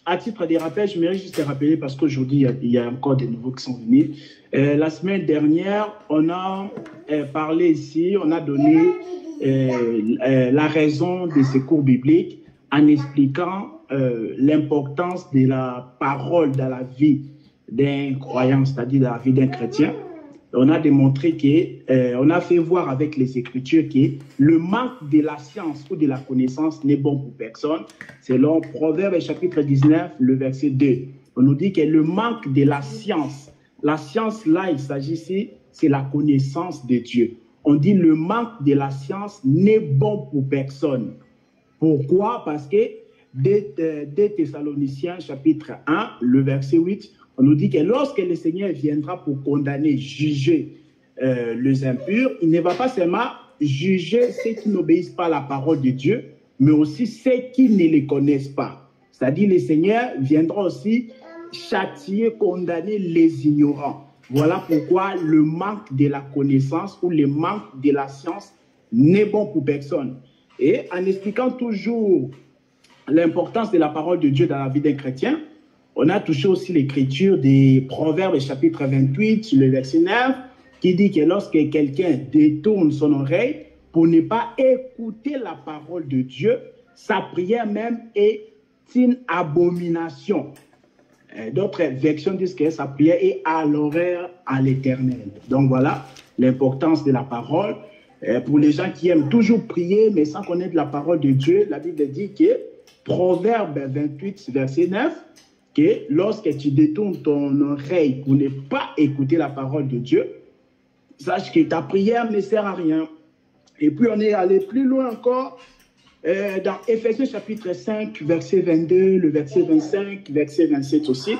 à titre de rappel, je mérite juste de rappeler parce qu'aujourd'hui, il y a encore des nouveaux qui sont venus. La semaine dernière, on a parlé ici, on a donné la raison de ces cours bibliques en expliquant l'importance de la parole dans la vie d'un croyant, c'est-à-dire dans la vie d'un chrétien. On a démontré on a fait voir avec les Écritures que le manque de la science ou de la connaissance n'est bon pour personne. Selon Proverbe chapitre 19, le verset 2, on nous dit que le manque de la science là, il s'agit ici, c'est la connaissance de Dieu. On dit le manque de la science n'est bon pour personne. Pourquoi? Parce que dès Thessaloniciens chapitre 1, le verset 8, on nous dit que lorsque le Seigneur viendra pour condamner, juger les impurs, il ne va pas seulement juger ceux qui n'obéissent pas à la parole de Dieu, mais aussi ceux qui ne les connaissent pas. C'est-à-dire le Seigneur viendra aussi châtier, condamner les ignorants. Voilà pourquoi le manque de la connaissance ou le manque de la science n'est bon pour personne. Et en expliquant toujours l'importance de la parole de Dieu dans la vie d'un chrétien, on a touché aussi l'écriture des Proverbes chapitre 28, le verset 9, qui dit que lorsque quelqu'un détourne son oreille pour ne pas écouter la parole de Dieu, sa prière même est une abomination. D'autres versions disent que sa prière est à l'horaire à l'Éternel. Donc voilà l'importance de la parole. Pour les gens qui aiment toujours prier, mais sans connaître la parole de Dieu, la Bible dit que Proverbe 28, verset 9, que lorsque tu détournes ton oreille pour ne pas écouter la parole de Dieu, sache que ta prière ne sert à rien. Et puis on est allé plus loin encore dans Éphésiens chapitre 5, verset 22, le verset 25, verset 27 aussi,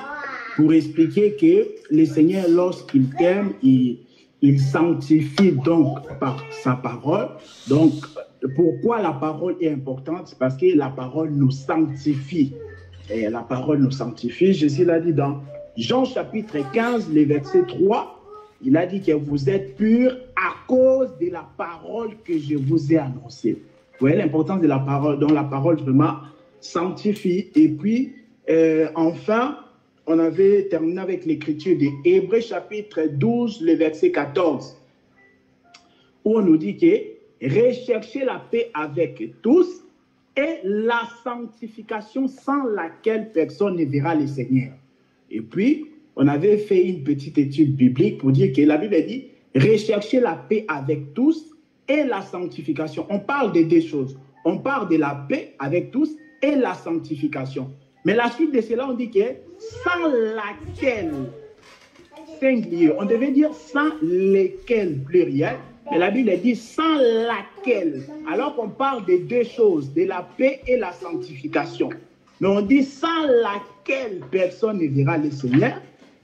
pour expliquer que le Seigneur, lorsqu'il t'aime, il sanctifie donc par sa parole. Donc, pourquoi la parole est importante? Parce que la parole nous sanctifie. Et la parole nous sanctifie. Jésus l'a dit dans Jean chapitre 15, le verset 3. Il a dit que vous êtes purs à cause de la parole que je vous ai annoncée. Vous voyez l'importance de la parole, dont la parole vraiment sanctifie. Et puis, enfin, on avait terminé avec l'écriture de Hébreux chapitre 12, le verset 14, où on nous dit que recherchez la paix avec tous et la sanctification sans laquelle personne ne verra le Seigneur. Et puis, on avait fait une petite étude biblique pour dire que la Bible dit recherchez la paix avec tous et la sanctification. On parle de deux choses. On parle de la paix avec tous et la sanctification. Mais la suite de cela, on dit que sans laquelle, singulier, on devait dire sans lesquels, pluriel, mais la Bible dit sans laquelle. Alors qu'on parle de deux choses, de la paix et la sanctification. Mais on dit sans laquelle personne ne verra le Seigneur.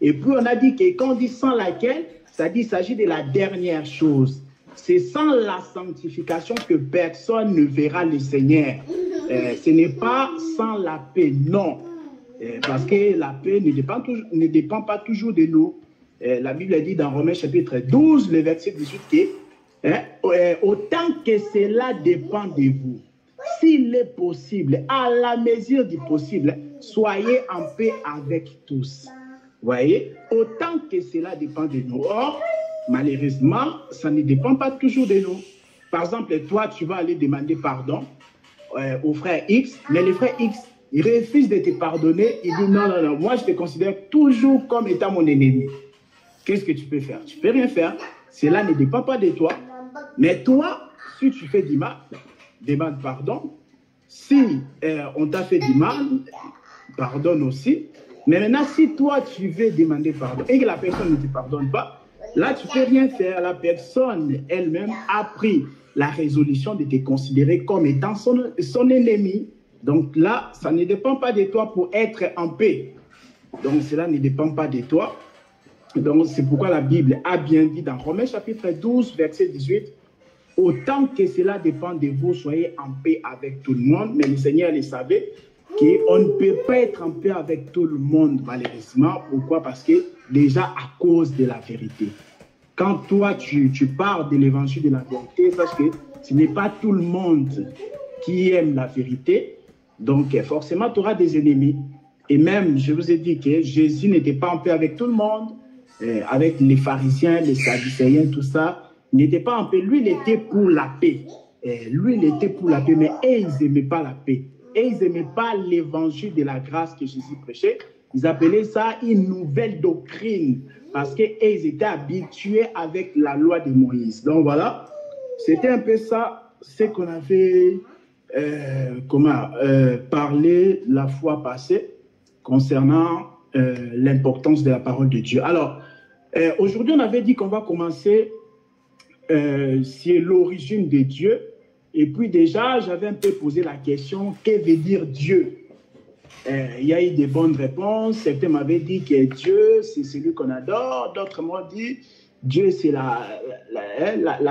Et puis on a dit que quand on dit sans laquelle, ça dit qu'il s'agit de la dernière chose. C'est sans la sanctification que personne ne verra le Seigneur. Ce n'est pas sans la paix, non. Parce que la paix ne dépend pas toujours de nous. La Bible dit dans Romains chapitre 12, le verset 18, que autant que cela dépend de vous, s'il est possible, à la mesure du possible, soyez en paix avec tous. Vous voyez, autant que cela dépend de nous. Or, malheureusement, ça ne dépend pas toujours de nous. Par exemple, toi, tu vas aller demander pardon au frère X, mais le frère X, il refuse de te pardonner. Il dit non, non, non, moi, je te considère toujours comme étant mon ennemi. Qu'est-ce que tu peux faire? Tu ne peux rien faire. Cela ne dépend pas de toi. Mais toi, si tu fais du mal, demande pardon. Si on t'a fait du mal, pardonne aussi. Mais maintenant, si toi, tu veux demander pardon et que la personne ne te pardonne pas, là, tu ne peux rien faire. La personne elle-même a pris la résolution de te considérer comme étant son ennemi. Donc là, ça ne dépend pas de toi pour être en paix. Donc cela ne dépend pas de toi. Donc c'est pourquoi la Bible a bien dit dans Romains chapitre 12, verset 18, « Autant que cela dépend de vous, soyez en paix avec tout le monde. » Mais le Seigneur le savait qu'on ne peut pas être en paix avec tout le monde, malheureusement. Pourquoi? Parce que déjà à cause de la vérité. Quand toi, tu parles de l'évangile de la vérité, sache que ce n'est pas tout le monde qui aime la vérité. Donc, forcément, tu auras des ennemis. Et même, je vous ai dit que Jésus n'était pas en paix avec tout le monde, avec les pharisiens, les sadducéens, tout ça. Il n'était pas en paix. Lui, il était pour la paix. Lui, il était pour la paix, mais eux, ils n'aimaient pas la paix. Et ils n'aimaient pas l'évangile de la grâce que Jésus prêchait. Ils appelaient ça une nouvelle doctrine parce qu'ils étaient habitués avec la loi de Moïse. Donc voilà, c'était un peu ça, ce qu'on avait parlé la fois passée concernant l'importance de la parole de Dieu. Alors, aujourd'hui, on avait dit qu'on va commencer sur l'origine de Dieu. Et puis déjà, j'avais un peu posé la question, que veut dire Dieu? Il y a eu des bonnes réponses. Certains m'avaient dit que Dieu, c'est celui qu'on adore. D'autres m'ont dit, Dieu, c'est la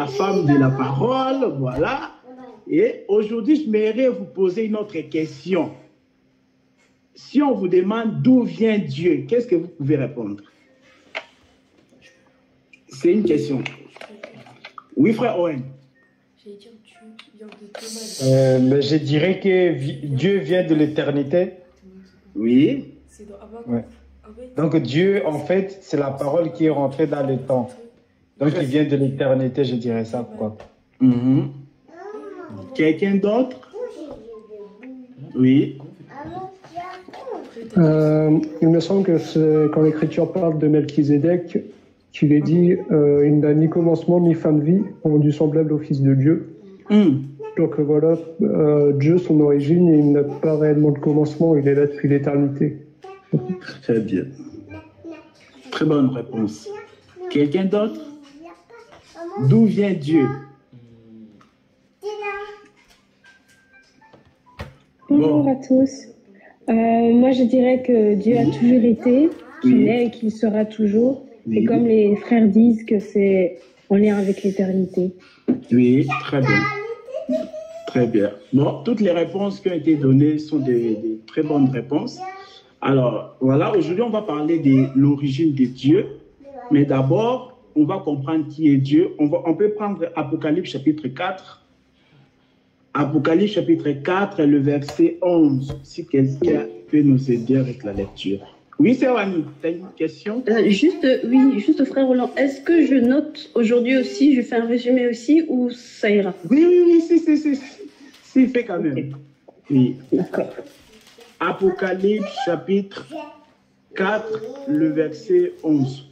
femme de la parole. Voilà. Et aujourd'hui, je m'aimerais vous poser une autre question. Si on vous demande d'où vient Dieu, qu'est-ce que vous pouvez répondre? C'est une question. Oui, frère Owen. Je dirais que Dieu vient de l'éternité. Oui. Ouais. Donc Dieu, en fait, c'est la parole qui est rentrée dans le temps. Donc il vient de l'éternité, je dirais ça. Quoi. Mm-hmm. Quelqu'un d'autre? Oui. Il me semble que quand l'Écriture parle de Melchizedek, qu'il est dit il n'a ni commencement ni fin de vie, rendu semblable au Fils de Dieu. Donc voilà, Dieu, son origine, il n'a pas réellement de commencement, il est là depuis l'éternité. Très bien. Très bonne réponse. Quelqu'un d'autre? D'où vient Dieu? Bonjour à tous. Moi, je dirais que Dieu a toujours été, qu'il est et qu'il sera toujours. Oui. Et comme les frères disent que c'est en lien avec l'éternité. Oui, très bien. Très bien. Bon, toutes les réponses qui ont été données sont des très bonnes réponses. Alors, voilà, aujourd'hui, on va parler de l'origine de Dieu. Mais d'abord, on va comprendre qui est Dieu. On peut prendre Apocalypse chapitre 4. Apocalypse chapitre 4, le verset 11. Si quelqu'un peut nous aider avec la lecture. Oui, c'est Wani, tu as une question? Juste frère Roland, est-ce que je note aujourd'hui aussi, je fais un résumé aussi ou ça ira? Oui, si, fait quand même. Okay. Oui. D'accord. Apocalypse chapitre 4, le verset 11.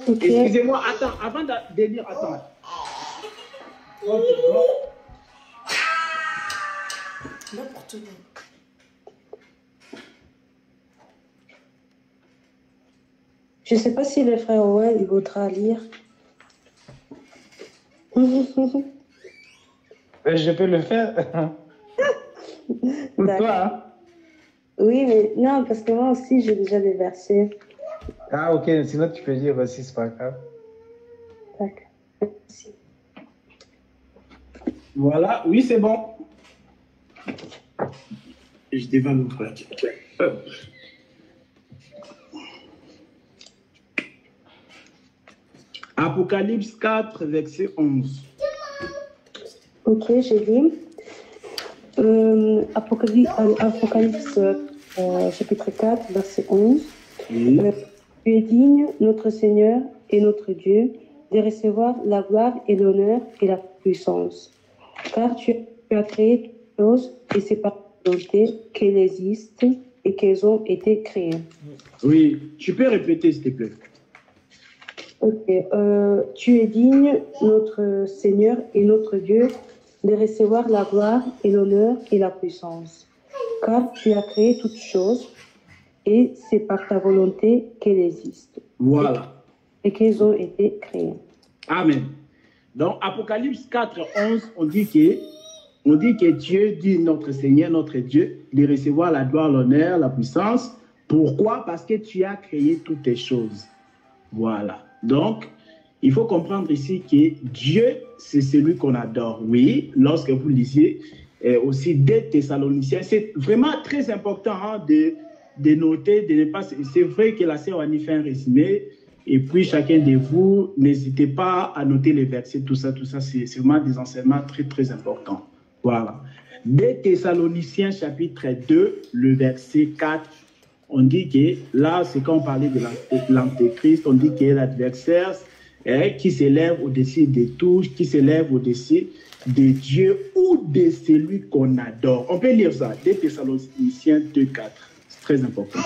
Okay. Excusez-moi, attends, avant de lire, attends. N'importe quoi. Je ne sais pas si le frère Owen il voudra lire. Je peux le faire. Pour toi, hein? Oui, mais non, parce que moi aussi, j'ai déjà des versets. Ah, ok. Sinon, tu peux dire aussi, c'est pas grave. D'accord. Merci. Voilà, oui, c'est bon. Je devais l'ouvrir. Apocalypse 4, verset 11. Ok, j'ai lu. Apocalypse chapitre 4, verset 11. Oui. Tu es digne, notre Seigneur et notre Dieu, de recevoir la gloire et l'honneur et la puissance. Car tu as créé toutes choses et c'est par ta volonté qu'elles existent et qu'elles ont été créées. Oui, tu peux répéter, s'il te plaît. Ok. Tu es digne, notre Seigneur et notre Dieu, de recevoir la gloire et l'honneur et la puissance. Car tu as créé toutes choses et c'est par ta volonté qu'elles existent. Voilà. Et qu'elles ont été créées. Amen. Dans Apocalypse 4, 11, on dit que Dieu dit notre Seigneur, notre Dieu, de recevoir la gloire, l'honneur, la puissance. Pourquoi? Parce que tu as créé toutes les choses. Voilà. Donc, il faut comprendre ici que Dieu, c'est celui qu'on adore. Oui, lorsque vous lisiez aussi des Thessaloniciens, c'est vraiment très important de noter, de ne pas. C'est vrai que la sœur Annie fait un résumé, et puis chacun de vous, n'hésitez pas à noter les versets, tout ça, c'est vraiment des enseignements très, très importants. Voilà. Des Thessaloniciens, chapitre 2, le verset 4 on dit que là, c'est quand on parlait de l'antéchrist, on dit qu'il y a l'adversaire qui s'élève au-dessus des touches, qui s'élève au-dessus de Dieu ou de celui qu'on adore. On peut lire ça, 2 Thessaloniciens 2,4. C'est très important.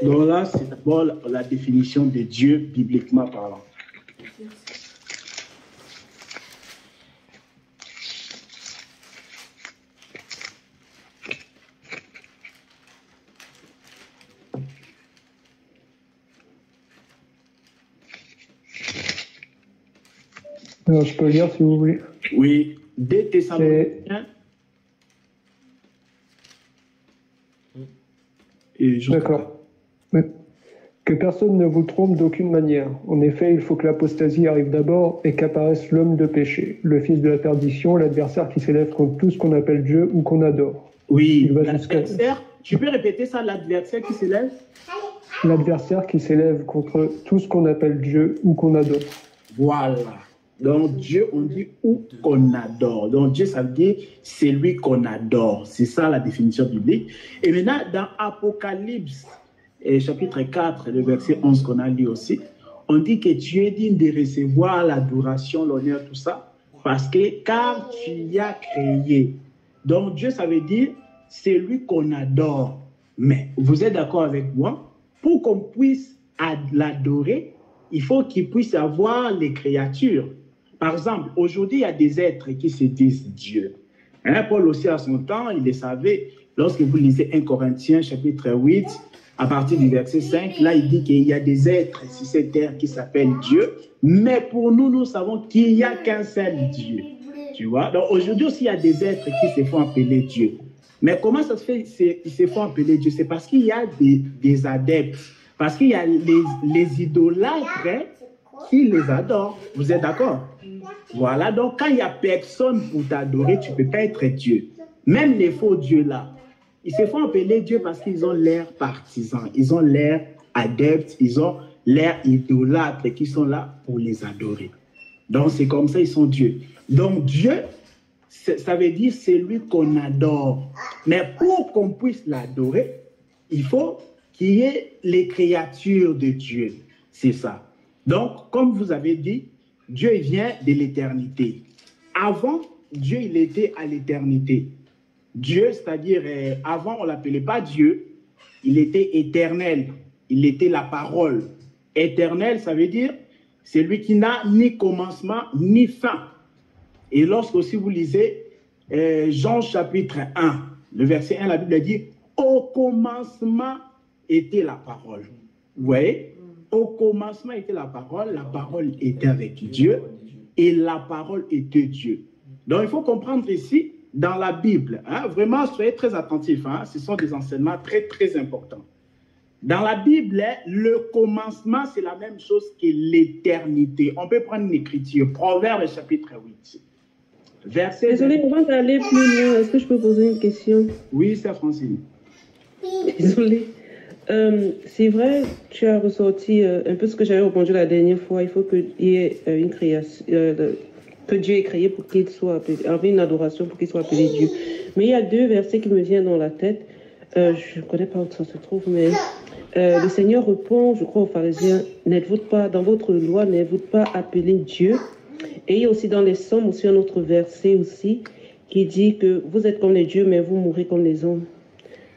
Donc là, c'est d'abord la définition de Dieu, bibliquement parlant. Alors, je peux lire si vous voulez. Oui, 2 Thessaloniciens. D'accord. Que personne ne vous trompe d'aucune manière. En effet, il faut que l'apostasie arrive d'abord et qu'apparaisse l'homme de péché, le fils de la perdition, l'adversaire qui s'élève contre tout ce qu'on appelle Dieu ou qu'on adore. Oui, l'adversaire, tu peux répéter ça, l'adversaire qui s'élève? L'adversaire qui s'élève contre tout ce qu'on appelle Dieu ou qu'on adore. Voilà. Donc Dieu, on dit ou qu'on adore. Donc Dieu, ça veut dire c'est lui qu'on adore. C'est ça la définition biblique. Et maintenant, dans Apocalypse, chapitre 4, le verset 11 qu'on a lu aussi, on dit que tu es digne de recevoir l'adoration, l'honneur, tout ça, parce que car tu y as créé. Donc Dieu, ça veut dire c'est lui qu'on adore. Mais vous êtes d'accord avec moi? Pour qu'on puisse l'adorer, il faut qu'il puisse avoir les créatures. Par exemple, aujourd'hui, il y a des êtres qui se disent Dieu. Hein, Paul aussi, à son temps, il le savait. Lorsque vous lisez 1 Corinthiens, chapitre 8, à partir du verset 5, là, il dit qu'il y a des êtres sur cette terre qui s'appellent Dieu. Mais pour nous, nous savons qu'il n'y a qu'un seul Dieu. Tu vois? Donc, aujourd'hui aussi, il y a des êtres qui se font appeler Dieu. Mais comment ça se fait qu'ils se font appeler Dieu? C'est parce qu'il y a des adeptes. Parce qu'il y a les idolâtres qui les adorent. Vous êtes d'accord? Voilà, donc quand il n'y a personne pour t'adorer, tu ne peux pas être Dieu. Même les faux dieux là, ils se font appeler Dieu parce qu'ils ont l'air partisans, ils ont l'air adeptes, ils ont l'air idolâtres qui sont là pour les adorer. Donc c'est comme ça, ils sont Dieu. Donc Dieu, ça veut dire c'est lui qu'on adore. Mais pour qu'on puisse l'adorer, il faut qu'il y ait les créatures de Dieu. C'est ça. Donc, comme vous avez dit, Dieu vient de l'éternité. Avant, Dieu, il était à l'éternité. Dieu, c'est-à-dire, avant, on ne l'appelait pas Dieu, il était éternel. Il était la parole. Éternel, ça veut dire, c'est lui qui n'a ni commencement, ni fin. Et lorsque aussi vous lisez Jean chapitre 1, le verset 1, la Bible dit, au commencement était la parole. Vous voyez? Au commencement était la parole était avec Dieu, et la parole était Dieu. Donc il faut comprendre ici, dans la Bible, hein, vraiment soyez très attentifs, hein, ce sont des enseignements très très importants. Dans la Bible, le commencement c'est la même chose que l'éternité. On peut prendre une écriture, Proverbe chapitre 8. Verset... Désolé, avant d'aller plus loin, est-ce que je peux poser une question? Oui, c'est Francine. Désolé. C'est vrai, tu as ressorti un peu ce que j'avais répondu la dernière fois. Il faut qu'il y ait une création, que Dieu ait créé pour qu'il soit appelé, avec une adoration pour qu'il soit appelé Dieu. Mais il y a 2 versets qui me viennent dans la tête. Je ne connais pas où ça se trouve, mais le Seigneur répond, je crois aux pharisiens, n'êtes-vous pas, dans votre loi, n'êtes-vous pas appelé Dieu? Et il y a aussi dans les Psaumes aussi un autre verset aussi qui dit que vous êtes comme les dieux, mais vous mourrez comme les hommes.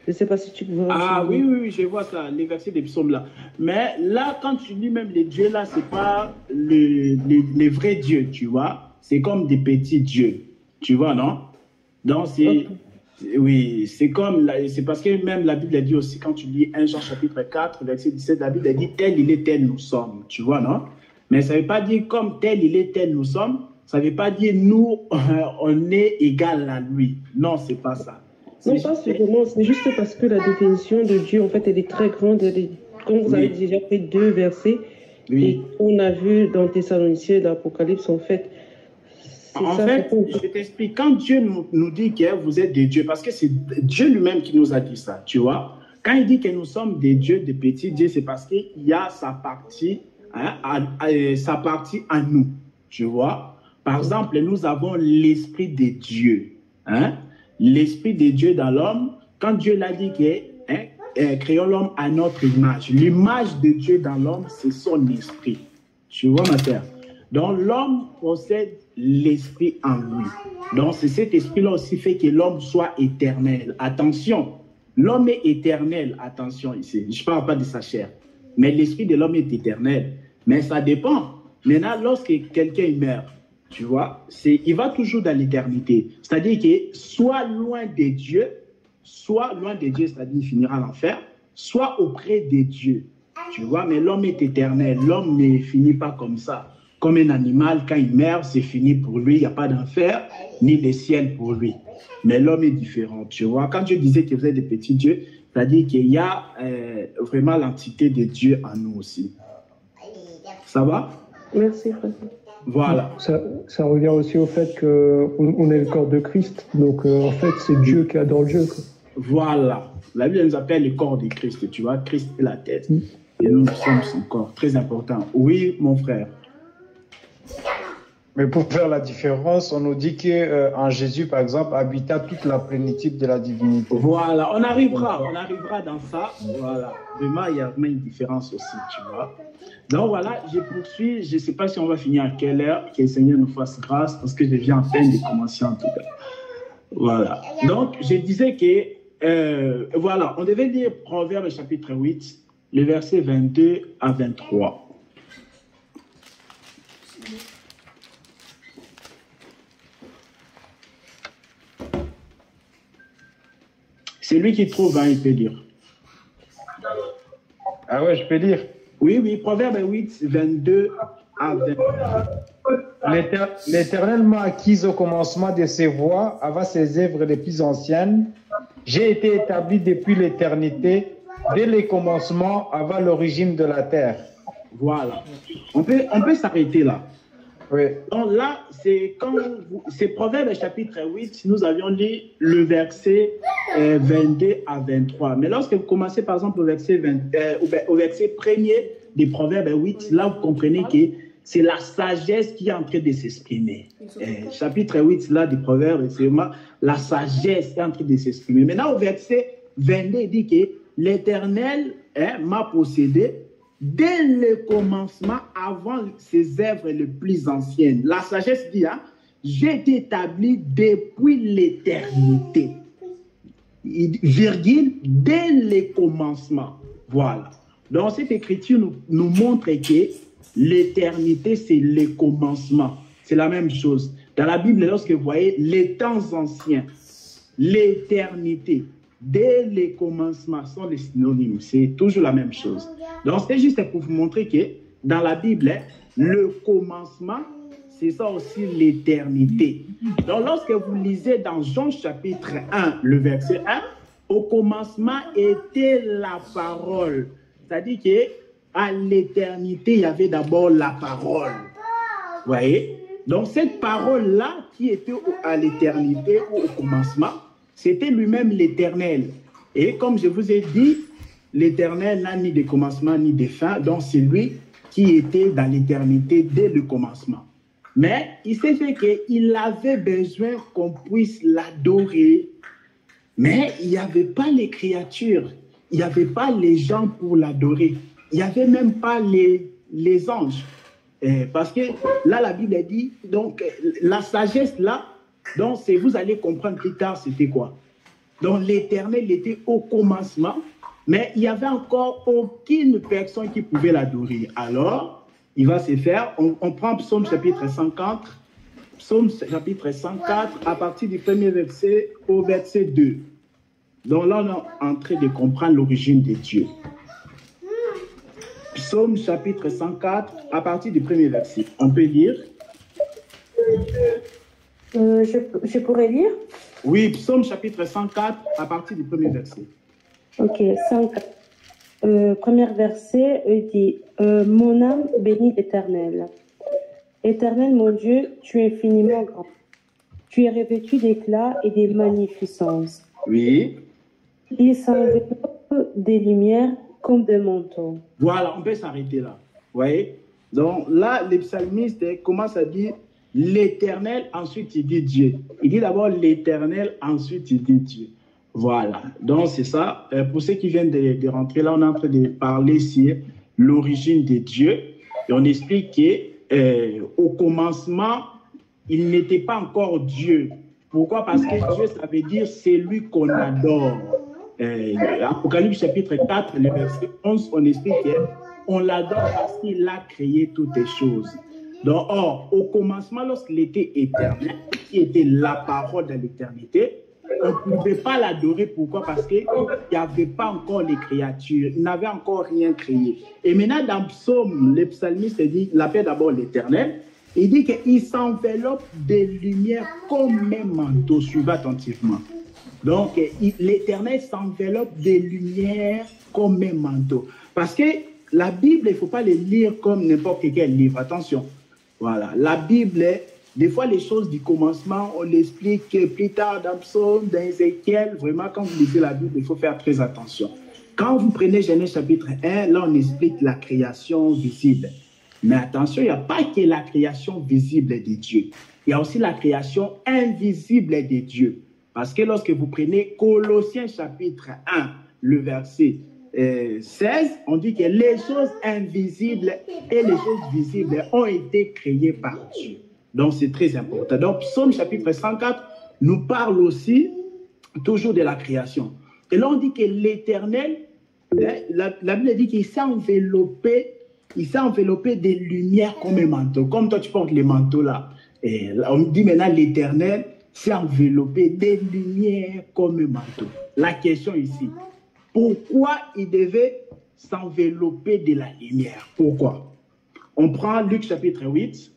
Je ne sais pas si tu vois. Ah oui, je vois ça, les versets des psaumes là. Mais là, quand tu lis même les dieux là, ce n'est pas les vrais dieux, tu vois. C'est comme des petits dieux, tu vois, non? Donc, c'est... Oui, c'est comme... C'est parce que même la Bible a dit aussi, quand tu lis 1 Jean chapitre 4, verset 17, la Bible a dit, tel il est, tel nous sommes, tu vois, non? Mais ça ne veut pas dire comme tel il est, tel nous sommes. Ça ne veut pas dire nous, on est égal à lui. Non, ce n'est pas ça. Non, pas sûrement. C'est juste parce que la définition de Dieu, en fait, elle est très grande. Comme vous avez déjà pris 2 versets, et on a vu dans Thessaloniciens, dans l'Apocalypse, en fait. En fait, je t'explique. Quand Dieu nous dit que vous êtes des dieux, parce que c'est Dieu lui-même qui nous a dit ça, tu vois. Quand il dit que nous sommes des dieux, des petits dieux, c'est parce qu'il y a sa partie, sa partie à nous, tu vois. Par exemple, nous avons l'esprit de Dieu, hein. L'esprit de Dieu dans l'homme, quand Dieu l'a dit que créons l'homme à notre image. L'image de Dieu dans l'homme, c'est son esprit. Tu vois, ma sœur? Donc, l'homme possède l'esprit en lui. Donc, c'est cet esprit-là aussi fait que l'homme soit éternel. Attention, l'homme est éternel. Attention ici, je ne parle pas de sa chair. Mais l'esprit de l'homme est éternel. Mais ça dépend. Maintenant, lorsque quelqu'un meurt, tu vois, il va toujours dans l'éternité. C'est-à-dire que soit loin de Dieu, c'est-à-dire il finira l'enfer, soit auprès de Dieu. Tu vois, mais l'homme est éternel. L'homme ne finit pas comme ça. Comme un animal, quand il meurt, c'est fini pour lui. Il n'y a pas d'enfer, ni de ciel pour lui. Mais l'homme est différent. Tu vois, quand je disais que vous êtes des petits dieux, c'est-à-dire qu'il y a vraiment l'entité de Dieu en nous aussi. Ça va? Merci, frère. Voilà. Ça revient aussi au fait qu'on est le corps de Christ. Donc, en fait, c'est Dieu qui adore Dieu, quoi. Voilà. La Bible nous appelle le corps de Christ. Tu vois, Christ est la tête. Et nous sommes son corps. Très important. Oui, mon frère. Mais pour faire la différence, on nous dit qu'en Jésus, par exemple, habita toute la plénitude de la divinité. Voilà, on arrivera dans ça. Voilà, vraiment, il y a vraiment une différence aussi, tu vois. Donc voilà, je poursuis. Je ne sais pas si on va finir à quelle heure. Que le Seigneur nous fasse grâce, parce que je viens à peine de commencer en tout cas. Voilà. Donc, je disais que, voilà, on devait lire Proverbe chapitre 8, le verset 22 à 23. C'est lui qui trouve, hein, il peut lire. Ah ouais, je peux lire. Oui, Proverbe 8, 22 à 23. L'Éternel m'a acquise au commencement de ses voies, avant ses œuvres les plus anciennes. J'ai été établi depuis l'éternité, dès les commencements, avant l'origine de la terre. Voilà. On peut s'arrêter là. Oui. Donc là, c'est Proverbe chapitre 8, nous avions lu le verset 22 à 23. Mais lorsque vous commencez par exemple au verset 1er des Proverbes 8, là vous comprenez que c'est la sagesse qui est en train de s'exprimer. Chapitre 8 là des Proverbes, c'est vraiment la sagesse qui est en train de s'exprimer. Maintenant au verset 22, il dit que l'Éternel m'a possédé dès le commencement, avant ses œuvres les plus anciennes. La sagesse dit, j'ai été établi depuis l'éternité. Virgule, dès le commencement. Voilà. Donc, cette écriture nous montre que l'éternité, c'est le commencement. C'est la même chose. Dans la Bible, lorsque vous voyez les temps anciens, l'éternité, dès les commencements sont les synonymes. C'est toujours la même chose. Donc, c'est juste pour vous montrer que dans la Bible, le commencement, c'est ça aussi l'éternité. Donc, lorsque vous lisez dans Jean chapitre 1, le verset 1, au commencement était la parole. C'est-à-dire qu'à l'éternité, il y avait d'abord la parole. Vous voyez? Donc, cette parole-là qui était à l'éternité ou au commencement, c'était lui-même l'Éternel. Et comme je vous ai dit, l'Éternel n'a ni de commencement ni de fin. Donc, c'est lui qui était dans l'éternité dès le commencement. Mais il s'est fait qu'il avait besoin qu'on puisse l'adorer. Mais il n'y avait pas les créatures. Il n'y avait pas les gens pour l'adorer. Il n'y avait même pas les anges. Parce que là, la Bible dit, donc, la sagesse là, donc, vous allez comprendre plus tard, c'était quoi. Donc, l'Éternel était au commencement, mais il n'y avait encore aucune personne qui pouvait l'adorer. Alors, il va se faire, on prend Psaume chapitre 104, Psaume chapitre 104, à partir du premier verset au verset 2. Donc là, on est en train de comprendre l'origine de Dieu. Psaume chapitre 104, à partir du premier verset. On peut lire. Je pourrais lire? Oui, Psaume chapitre 104, à partir du premier verset. Ok, 104. Premier verset, il dit mon âme bénit l'Éternel. Éternel, mon Dieu, tu es infiniment grand. Tu es revêtu d'éclat et de magnificence. Oui. Il s'enveloppe des lumières comme des manteaux. Voilà, on peut s'arrêter là. Vous voyez? Donc là, le psalmiste commence à dire l'Éternel, ensuite il dit Dieu. Il dit d'abord l'Éternel, ensuite il dit Dieu. Voilà, donc c'est ça. Pour ceux qui viennent de rentrer là, on est en train de parler sur l'origine de Dieu. Et on explique qu'au commencement, il n'était pas encore Dieu. Pourquoi? Parce que Dieu, ça veut dire c'est lui qu'on adore. Apocalypse chapitre 4, le verset 11, on explique qu'on l'adore parce qu'il a créé toutes les choses. Donc, or, au commencement, lorsqu'il était éternel, qui était la parole de l'éternité, on ne pouvait pas l'adorer. Pourquoi? Parce qu'il n'y avait pas encore les créatures. Il n'avait encore rien créé. Et maintenant, dans le psaume, le psalmiste dit, il appelle d'abord l'Éternel. Il dit qu'il s'enveloppe de lumière comme un manteau. Suivez attentivement. Donc, l'Éternel s'enveloppe de lumière comme un manteau. Parce que la Bible, il ne faut pas le lire comme n'importe quel livre. Attention. Voilà. La Bible est... Des fois, les choses du commencement, on l'explique plus tard dans Psaume, dans Ézéchiel. Vraiment, quand vous lisez la Bible, il faut faire très attention. Quand vous prenez Genèse chapitre 1, là, on explique la création visible. Mais attention, il n'y a pas que la création visible de Dieu. Il y a aussi la création invisible de Dieu. Parce que lorsque vous prenez Colossiens chapitre 1, le verset 16, on dit que les choses invisibles et les choses visibles ont été créées par Dieu. Donc, c'est très important. Donc, Psaume chapitre 104 nous parle aussi toujours de la création. Et là, on dit que l'Éternel, la Bible dit qu'il s'est enveloppé des lumières comme un manteau. Comme toi, tu portes les manteaux là. Et là, on dit maintenant l'Éternel s'est enveloppé des lumières comme un manteau. La question ici, pourquoi il devait s'envelopper de la lumière? Pourquoi? On prend Luc chapitre 8.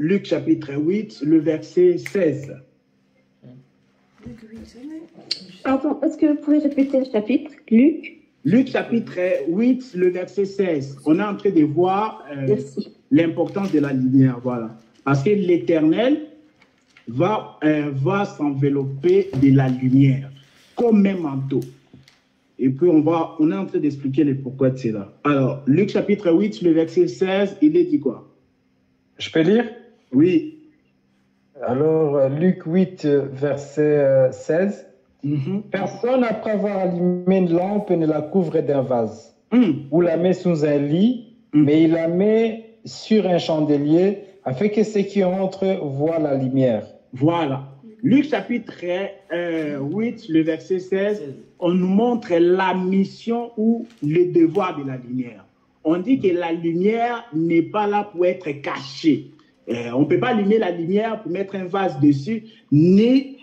Luc chapitre 8, le verset 16. Pardon, est-ce que vous pouvez répéter le chapitre, Luc? Luc chapitre 8, le verset 16. On est en train de voir l'importance de la lumière, voilà. Parce que l'Éternel va s'envelopper de la lumière, comme un manteau. Et puis, on est en train d'expliquer le pourquoi de cela. Alors, Luc chapitre 8, le verset 16, il est dit quoi? Je peux lire? Oui. Alors, Luc 8, verset 16. Personne, après avoir allumé une lampe, ne la couvre d'un vase ou la met sous un lit, mais il la met sur un chandelier afin que ceux qui entrent voient la lumière. Voilà. Luc chapitre 8, le verset 16, on nous montre la mission ou le devoir de la lumière. On dit que la lumière n'est pas là pour être cachée. On ne peut pas allumer la lumière pour mettre un vase dessus, ni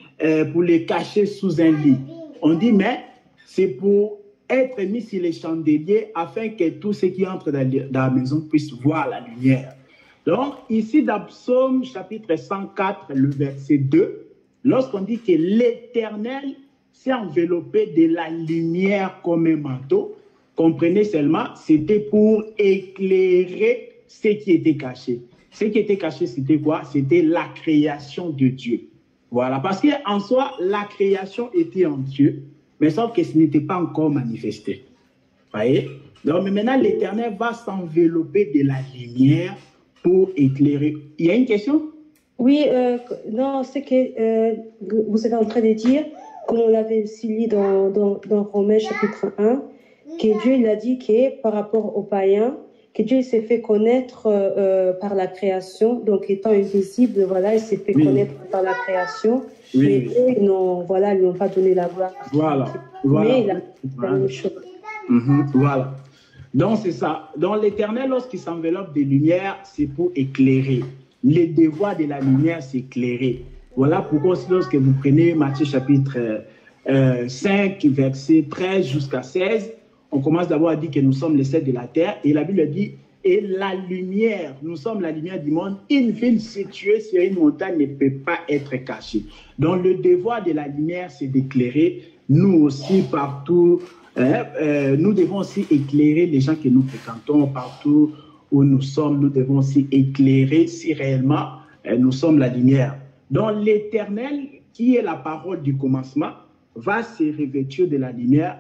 pour le cacher sous un lit. On dit, mais c'est pour être mis sur les chandeliers afin que tous ceux qui entrent dans la maison puissent voir la lumière. Donc, ici, dans Psaume chapitre 104, le verset 2, lorsqu'on dit que l'Éternel s'est enveloppé de la lumière comme un manteau, comprenez seulement, c'était pour éclairer ce qui était caché. Ce qui était caché, c'était quoi? C'était la création de Dieu. Voilà, parce qu'en soi, la création était en Dieu, mais sauf que ce n'était pas encore manifesté. Vous voyez? Donc, mais maintenant, l'Éternel va s'envelopper de la lumière pour éclairer. Il y a une question? Oui, non, c'est que vous êtes en train de dire, comme on l'avait aussi lu dans Romains chapitre 1, que Dieu il a dit que par rapport aux païens, que Dieu s'est fait connaître par la création, donc étant invisible, voilà, il s'est fait connaître par la création, mais eux, ils n'ont pas donné la gloire. Voilà. Mais il a fait la même chose. Voilà. Donc, c'est ça. Donc, l'Éternel, lorsqu'il s'enveloppe de lumière, c'est pour éclairer. Le devoir de la lumière, c'est éclairer. Voilà pourquoi aussi, lorsque vous prenez Matthieu chapitre 5, verset 13 jusqu'à 16, on commence d'abord à dire que nous sommes les sels de la terre. Et la Bible dit, et la lumière, nous sommes la lumière du monde. Une ville située sur une montagne ne peut pas être cachée. Donc, le devoir de la lumière, c'est d'éclairer. Nous aussi, partout, nous devons aussi éclairer les gens que nous fréquentons partout où nous sommes. Nous devons aussi éclairer si réellement nous sommes la lumière. Donc, l'Éternel, qui est la parole du commencement, va se revêtir de la lumière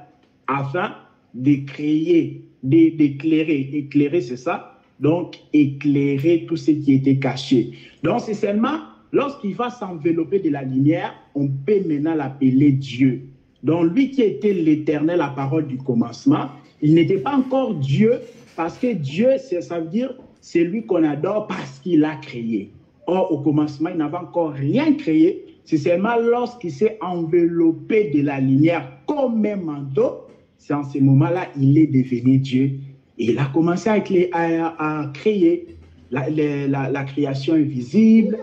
afin de créer, d'éclairer. Éclairer, c'est ça. Donc, éclairer tout ce qui était caché. Donc, c'est seulement lorsqu'il va s'envelopper de la lumière, on peut maintenant l'appeler Dieu. Donc, lui qui était l'Éternel, la parole du commencement, il n'était pas encore Dieu, parce que Dieu, ça veut dire, c'est lui qu'on adore parce qu'il a créé. Or, au commencement, il n'avait encore rien créé. C'est seulement lorsqu'il s'est enveloppé de la lumière comme un manteau, c'est en ce moment-là, il est devenu Dieu. Et il a commencé à créer la création invisible.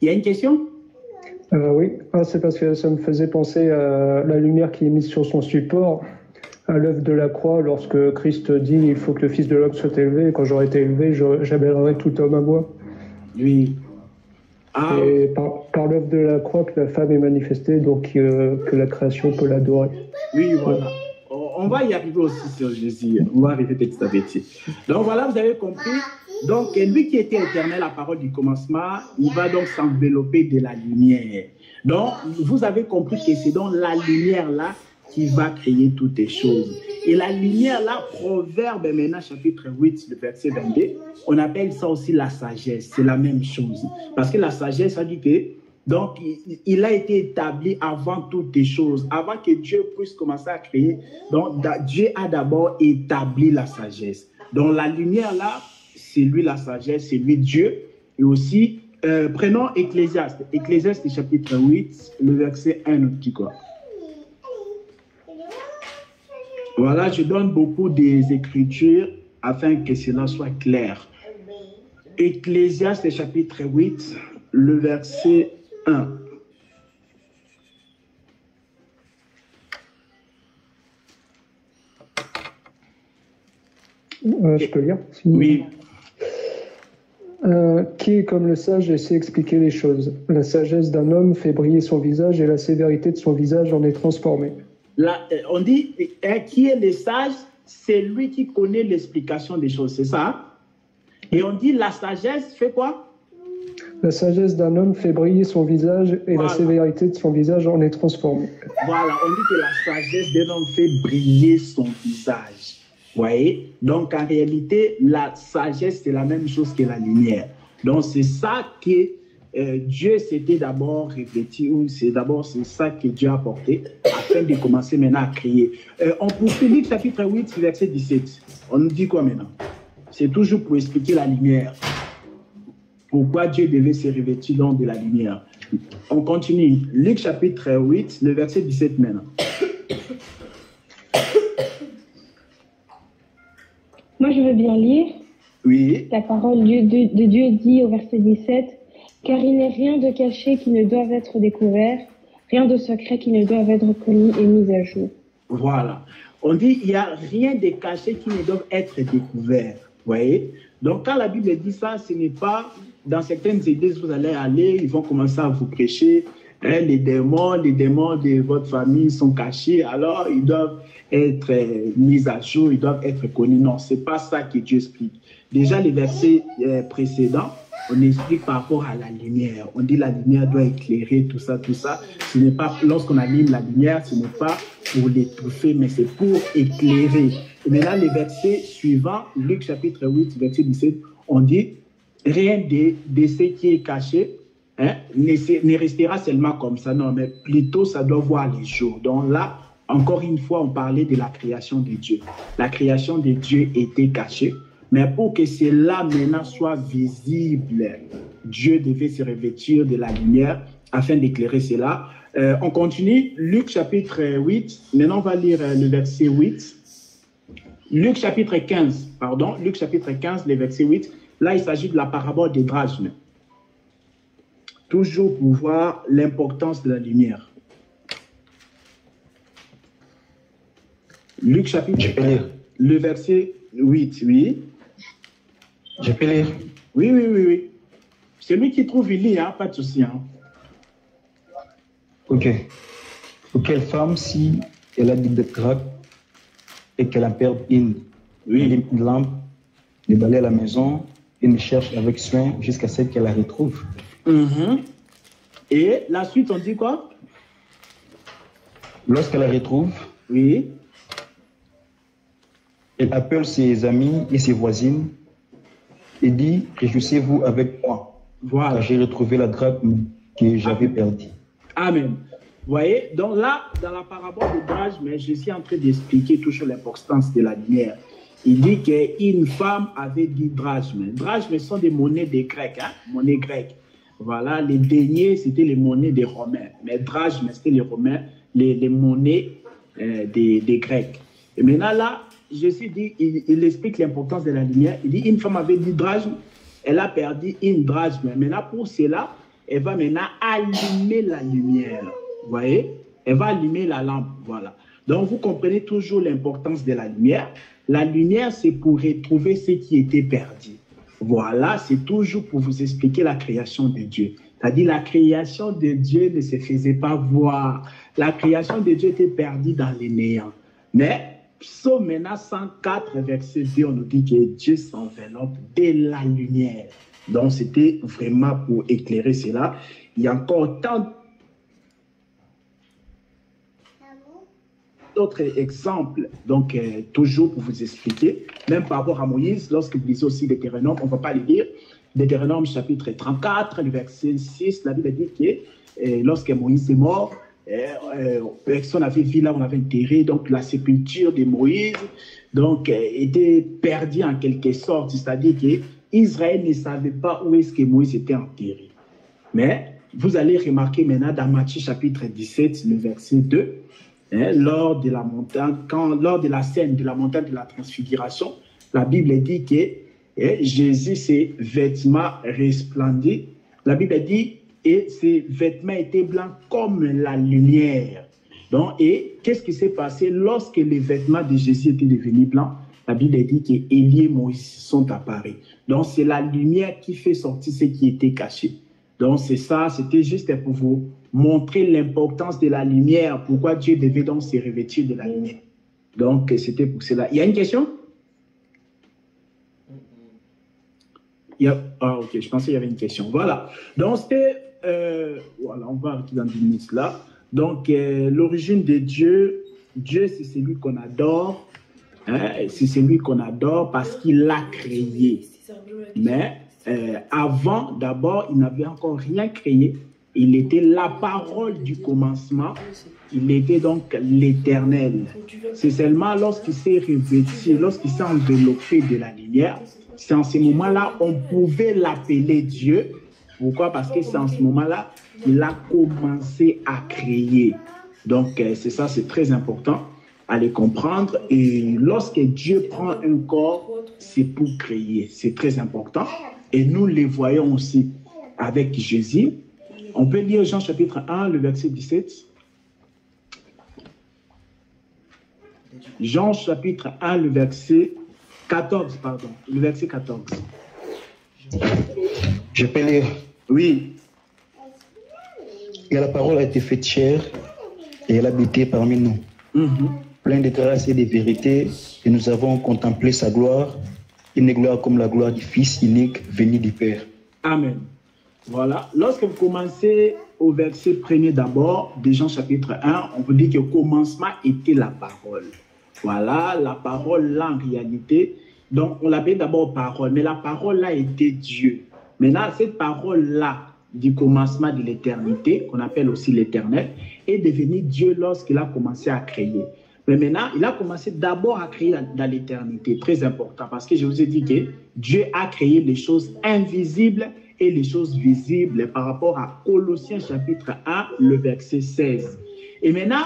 Il y a une question? Oui, c'est parce que ça me faisait penser à la lumière qui est mise sur son support, à l'œuvre de la croix, lorsque Christ dit « Il faut que le Fils de l'homme soit élevé, et quand j'aurai été élevé, j'amènerai tout homme à moi. » Oui. Et par l'œuvre de la croix que la femme est manifestée, donc que la création peut l'adorer. Oui, voilà. On va y arriver aussi sur Jésus. On va arriver petit à petit. Donc voilà, vous avez compris. Donc lui qui était éternel, la parole du commencement, il va donc s'envelopper de la lumière. Donc vous avez compris que c'est donc la lumière là qui va créer toutes les choses. Et la lumière là, Proverbe maintenant chapitre 8, le verset 22, on appelle ça aussi la sagesse. C'est la même chose. Parce que la sagesse, ça dit que donc, il a été établi avant toutes les choses, avant que Dieu puisse commencer à créer. Donc, Dieu a d'abord établi la sagesse. Donc, la lumière là, c'est lui la sagesse, c'est lui Dieu. Et aussi, prenons Ecclésiaste. Ecclésiaste chapitre 8, le verset 1 nous dit quoi? Voilà, je donne beaucoup des écritures afin que cela soit clair. Ecclésiaste chapitre 8, le verset 1. Je peux lire? Oui. Qui est comme le sage et sait expliquer les choses. La sagesse d'un homme fait briller son visage et la sévérité de son visage en est transformée. Là, on dit, qui est le sage? C'est lui qui connaît l'explication des choses, c'est ça? Et on dit, la sagesse fait quoi? La sagesse d'un homme fait briller son visage et la sévérité de son visage en est transformée. Voilà, on dit que la sagesse d'un homme fait briller son visage. Vous voyez? Donc, en réalité, la sagesse, c'est la même chose que la lumière. Donc, c'est ça que Dieu s'était d'abord revêtu, ou c'est ça que Dieu a apporté, afin de commencer maintenant à créer. On poursuit Luc chapitre 8, verset 17. On nous dit quoi maintenant? C'est toujours pour expliquer la lumière. Pourquoi Dieu devait se revêtir donc de la lumière. On continue. Luc chapitre 8, le verset 17 maintenant. Moi, je veux bien lire. Oui. La parole de Dieu dit au verset 17, « Car il n'est rien de caché qui ne doive être découvert, rien de secret qui ne doive être connu et mis à jour. » Voilà. On dit, il n'y a rien de caché qui ne doit être découvert. Vous voyez? Donc, quand la Bible dit ça, ce n'est pas dans certaines églises, vous allez aller, ils vont commencer à vous prêcher. Les démons de votre famille sont cachés, alors ils doivent être mis à jour, ils doivent être connus. Non, ce n'est pas ça que Dieu explique. Déjà, les versets précédents, on explique par rapport à la lumière. On dit la lumière doit éclairer, tout ça, tout ça. Ce n'est pas, lorsqu'on allume la lumière, ce n'est pas pour l'étouffer, mais c'est pour éclairer. Et maintenant, les versets suivants, Luc chapitre 8, verset 17, on dit, rien de ce qui est caché, ne restera seulement comme ça, non, mais plutôt ça doit voir les jours. Donc là, encore une fois, on parlait de la création de Dieu. La création de Dieu était cachée, mais pour que cela maintenant soit visible, Dieu devait se revêtir de la lumière afin d'éclairer cela. On continue, Luc chapitre 8, maintenant on va lire le verset 8. Luc chapitre 15, le verset 8, là il s'agit de la parabole des drachmes. Toujours pour voir l'importance de la lumière. Luc chapitre 15, le verset 8, oui. Je peux lire? Oui. Celui qui trouve, il lit, pas de souci. Ok. Pour quelle femme, si elle a des crabes et qu'elle en perd une, une lampe, elle balaye la maison et ne cherche avec soin jusqu'à ce qu'elle la retrouve. Et la suite, on dit quoi? Lorsqu'elle la retrouve, oui, elle appelle ses amis et ses voisines et dit, réjouissez-vous avec moi. Voilà. Car j'ai retrouvé la drachme que j'avais perdue. Amen. voyez, donc là, dans la parabole de Drachme, je suis en train d'expliquer toujours l'importance de la lumière. Il dit qu'une femme avait 10 drachmes. Drachmes sont des monnaies des Grecs, hein, monnaies grecques. Voilà, les deniers, c'était les monnaies des Romains. Mais drachmes, c'était les Romains, les monnaies des Grecs. Et maintenant là, Jésus dit, il explique l'importance de la lumière. Il dit, une femme avait 10 drachmes, elle a perdu une drachme. Maintenant, pour cela, elle va maintenant allumer la lumière. Vous voyez? Elle va allumer la lampe. Voilà. Donc, vous comprenez toujours l'importance de la lumière. La lumière, c'est pour retrouver ce qui était perdu. Voilà, c'est toujours pour vous expliquer la création de Dieu. C'est-à-dire, la création de Dieu ne se faisait pas voir. La création de Dieu était perdue dans les néants. Mais, Psaume 104, verset 2, on nous dit que Dieu s'enveloppe de la lumière. Donc, c'était vraiment pour éclairer cela. Il y a encore tant d'autres exemples, donc toujours pour vous expliquer, même par rapport à Moïse, lorsque vous lisez aussi Deutéronome, on ne va pas le lire, Deutéronome chapitre 34, le verset 6, la Bible dit que lorsque Moïse est mort, personne n'avait vu là où on avait enterré, donc la sépulture de Moïse donc, était perdue en quelque sorte, c'est-à-dire qu'Israël ne savait pas où est-ce que Moïse était enterré. Mais vous allez remarquer maintenant dans Matthieu chapitre 17, le verset 2, lors de la scène de la montagne de la transfiguration, la Bible dit que Jésus, ses vêtements resplendaient. La Bible dit et ses vêtements étaient blancs comme la lumière. Donc, et qu'est-ce qui s'est passé lorsque les vêtements de Jésus étaient devenus blancs? La Bible dit qu'Élie et Moïse sont apparus. Donc, c'est la lumière qui fait sortir ce qui était caché. Donc, c'est ça, c'était juste pour vous montrer l'importance de la lumière, pourquoi Dieu devait donc se revêtir de la lumière. Donc, c'était pour cela. Il y a une question? Ah, ok, je pensais qu'il y avait une question. Voilà. Donc, c'était... voilà, on va arrêter dans 10 minutes là. Donc, l'origine de Dieu, Dieu, c'est celui qu'on adore. Hein, c'est celui qu'on adore parce qu'il l'a créé. Mais avant, d'abord, il n'avait encore rien créé. Il était la parole du commencement. Il était donc l'Éternel. C'est seulement lorsqu'il s'est revêtu, lorsqu'il s'est enveloppé de la lumière, c'est en ce moment-là on pouvait l'appeler Dieu. Pourquoi? Parce que c'est en ce moment-là qu'il a commencé à créer. Donc, c'est ça, c'est très important à les comprendre. Et lorsque Dieu prend un corps, c'est pour créer. C'est très important. Et nous les voyons aussi avec Jésus. On peut lire Jean chapitre 1, le verset 17. Jean chapitre 1, le verset 14, pardon. Le verset 14. Je peux lire. Oui. Et la parole a été faite chair et elle a habité parmi nous. Plein de grâce et de vérité, et nous avons contemplé sa gloire, une gloire comme la gloire du Fils unique venu du Père. Amen. Voilà. Lorsque vous commencez au verset premier d'abord, de Jean chapitre 1, on vous dit que au commencement était la parole. Voilà, la parole là en réalité. Donc, on l'appelle d'abord parole, mais la parole là était Dieu. Maintenant, cette parole là du commencement de l'éternité, qu'on appelle aussi l'éternel, est devenue Dieu lorsqu'il a commencé à créer. Mais maintenant, il a commencé d'abord à créer dans l'éternité. Très important, parce que je vous ai dit que Dieu a créé les choses invisibles et les choses visibles par rapport à Colossiens chapitre 1, le verset 16. Et maintenant,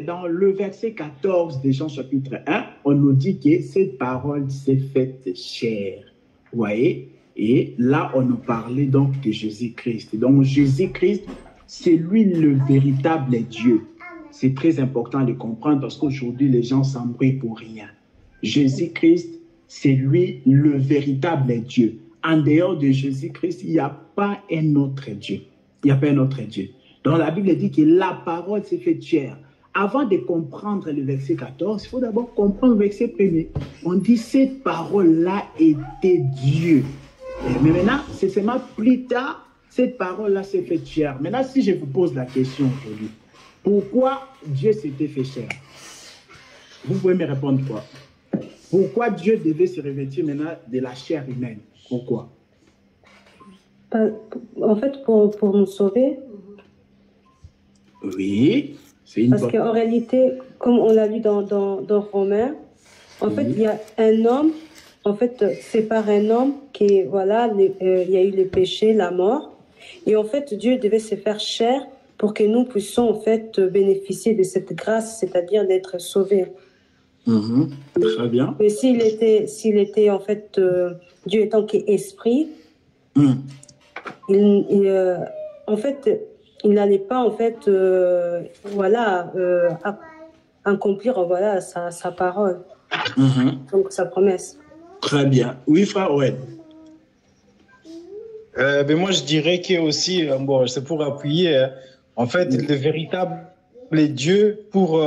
dans le verset 14 de Jean chapitre 1, on nous dit que cette parole s'est faite chair. Vous voyez? Et là, on nous parlait donc de Jésus-Christ. Donc, Jésus-Christ, c'est lui le véritable Dieu. C'est très important de comprendre parce qu'aujourd'hui, les gens s'embrouillent pour rien. Jésus-Christ, c'est lui le véritable Dieu. En dehors de Jésus-Christ, il n'y a pas un autre Dieu. Il n'y a pas un autre Dieu. Donc, la Bible dit que la parole s'est faite chair. Avant de comprendre le verset 14, il faut d'abord comprendre le verset 1er. On dit cette parole-là était Dieu. Mais maintenant, c'est seulement plus tard, cette parole-là s'est faite chair. Maintenant, si je vous pose la question aujourd'hui, pourquoi Dieu s'était fait chair? Vous pouvez me répondre quoi? Pourquoi Dieu devait se revêtir maintenant de la chair humaine? Pourquoi? En fait, pour nous sauver. Oui, c'est une Parce qu'en réalité, comme on l'a lu dans Romains, en fait, il y a un homme, en fait, c'est par un homme qui, voilà, il y a eu le péché, la mort. Et en fait, Dieu devait se faire chair pour que nous puissions, en fait, bénéficier de cette grâce, c'est-à-dire d'être sauvés. Très bien. Mais s'il était, en fait, Dieu étant qu'esprit, en fait, il n'allait pas, en fait, voilà, accomplir, voilà, sa parole. Donc, sa promesse. Très bien. Oui, frère Owen. Ben moi, je dirais que aussi, bon, c'est pour appuyer, en fait, le véritable Dieu, pour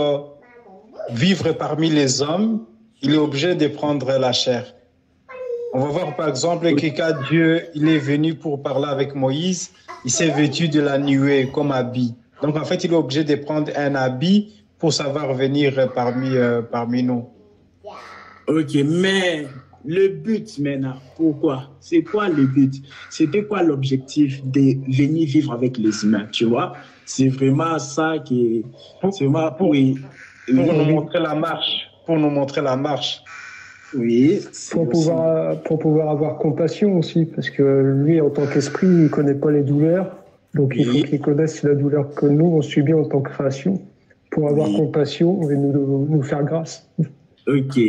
vivre parmi les hommes, il est obligé de prendre la chair. On va voir, par exemple, que quand Dieu, il est venu pour parler avec Moïse, il s'est vêtu de la nuée comme habit. Donc, en fait, il est obligé de prendre un habit pour savoir venir parmi nous. Ok, mais le but maintenant, pourquoi? C'est quoi le but? C'était quoi l'objectif de venir vivre avec les humains, tu vois? C'est vraiment ça qui est... C'est vraiment pour nous montrer la marche. Pour nous montrer la marche. Oui. Pour pouvoir avoir compassion aussi, parce que lui, en tant qu'esprit, il ne connaît pas les douleurs. Donc, il faut qu'il connaisse la douleur que nous, on subit en tant que création. Pour avoir compassion et nous faire grâce. Ok.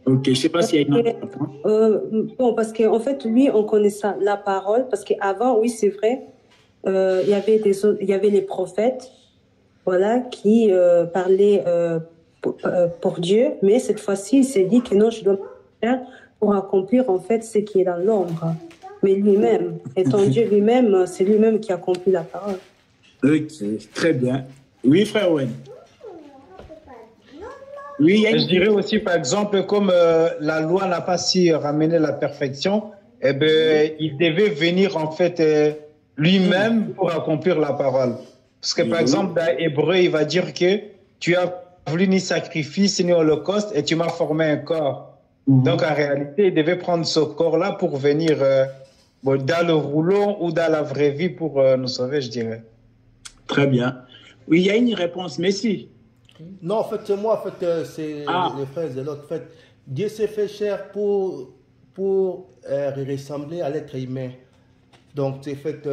Ok, je ne sais pas s'il y a une autre. Bon, parce qu'en fait, lui, on connaît ça, la parole, parce qu'avant, oui, c'est vrai, il y avait les prophètes, voilà, qui parlaient pour Dieu, mais cette fois-ci, il s'est dit que non, je dois faire pour accomplir, en fait, ce qui est dans l'ombre. Mais lui-même, étant Dieu lui-même, c'est lui-même qui accomplit la parole. Ok, très bien. Oui, frère Owen. Oui, je dirais aussi, par exemple, comme la loi n'a pas si ramené la perfection, eh ben, il devait venir en fait lui-même pour accomplir la parole. Parce que par exemple, dans Hébreu, il va dire que tu as voulu ni sacrifice ni holocauste et tu m'as formé un corps. Donc en réalité, il devait prendre ce corps-là pour venir dans le rouleau ou dans la vraie vie pour nous sauver, je dirais. Très bien. Oui, il y a une réponse, mais si. Non, en fait, c'est moi, en fait, c'est les frères et l'autre. En fait, Dieu s'est fait chair pour ressembler à l'être humain. Donc, c'est fait,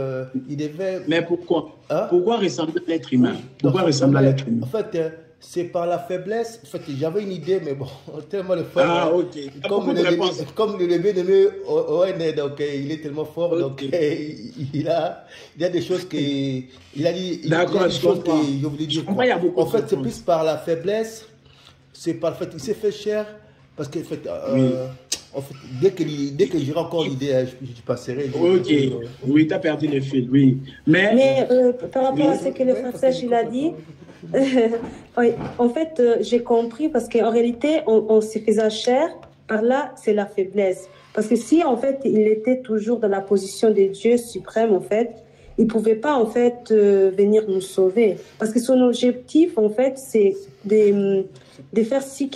il devait... Mais pourquoi pourquoi ressembler à l'être humain? Pourquoi ressembler à l'être humain? En fait, c'est par la faiblesse. En fait, j'avais une idée, mais bon, tellement le frère... Ah, ok. Comme le bien-aimé Owen, donc il est tellement fort, donc il y a des choses qu'il a dit... D'accord, je comprends. Je voulais dire. Il y a beaucoup en fait, c'est plus par la faiblesse, c'est par le fait qu'il s'est fait chair, parce que en fait, dès que j'aurai encore l'idée, je passerai. Ok, oui, tu as perdu le fil, oui. Mais par rapport à ce que le frère Serge il a dit, oui, en fait, j'ai compris parce qu'en réalité, on se faisait chair, par là, c'est la faiblesse. Parce que si, en fait, il était toujours dans la position de Dieu suprême, en fait, il ne pouvait pas, en fait, venir nous sauver. Parce que son objectif, en fait, c'est de faire ceux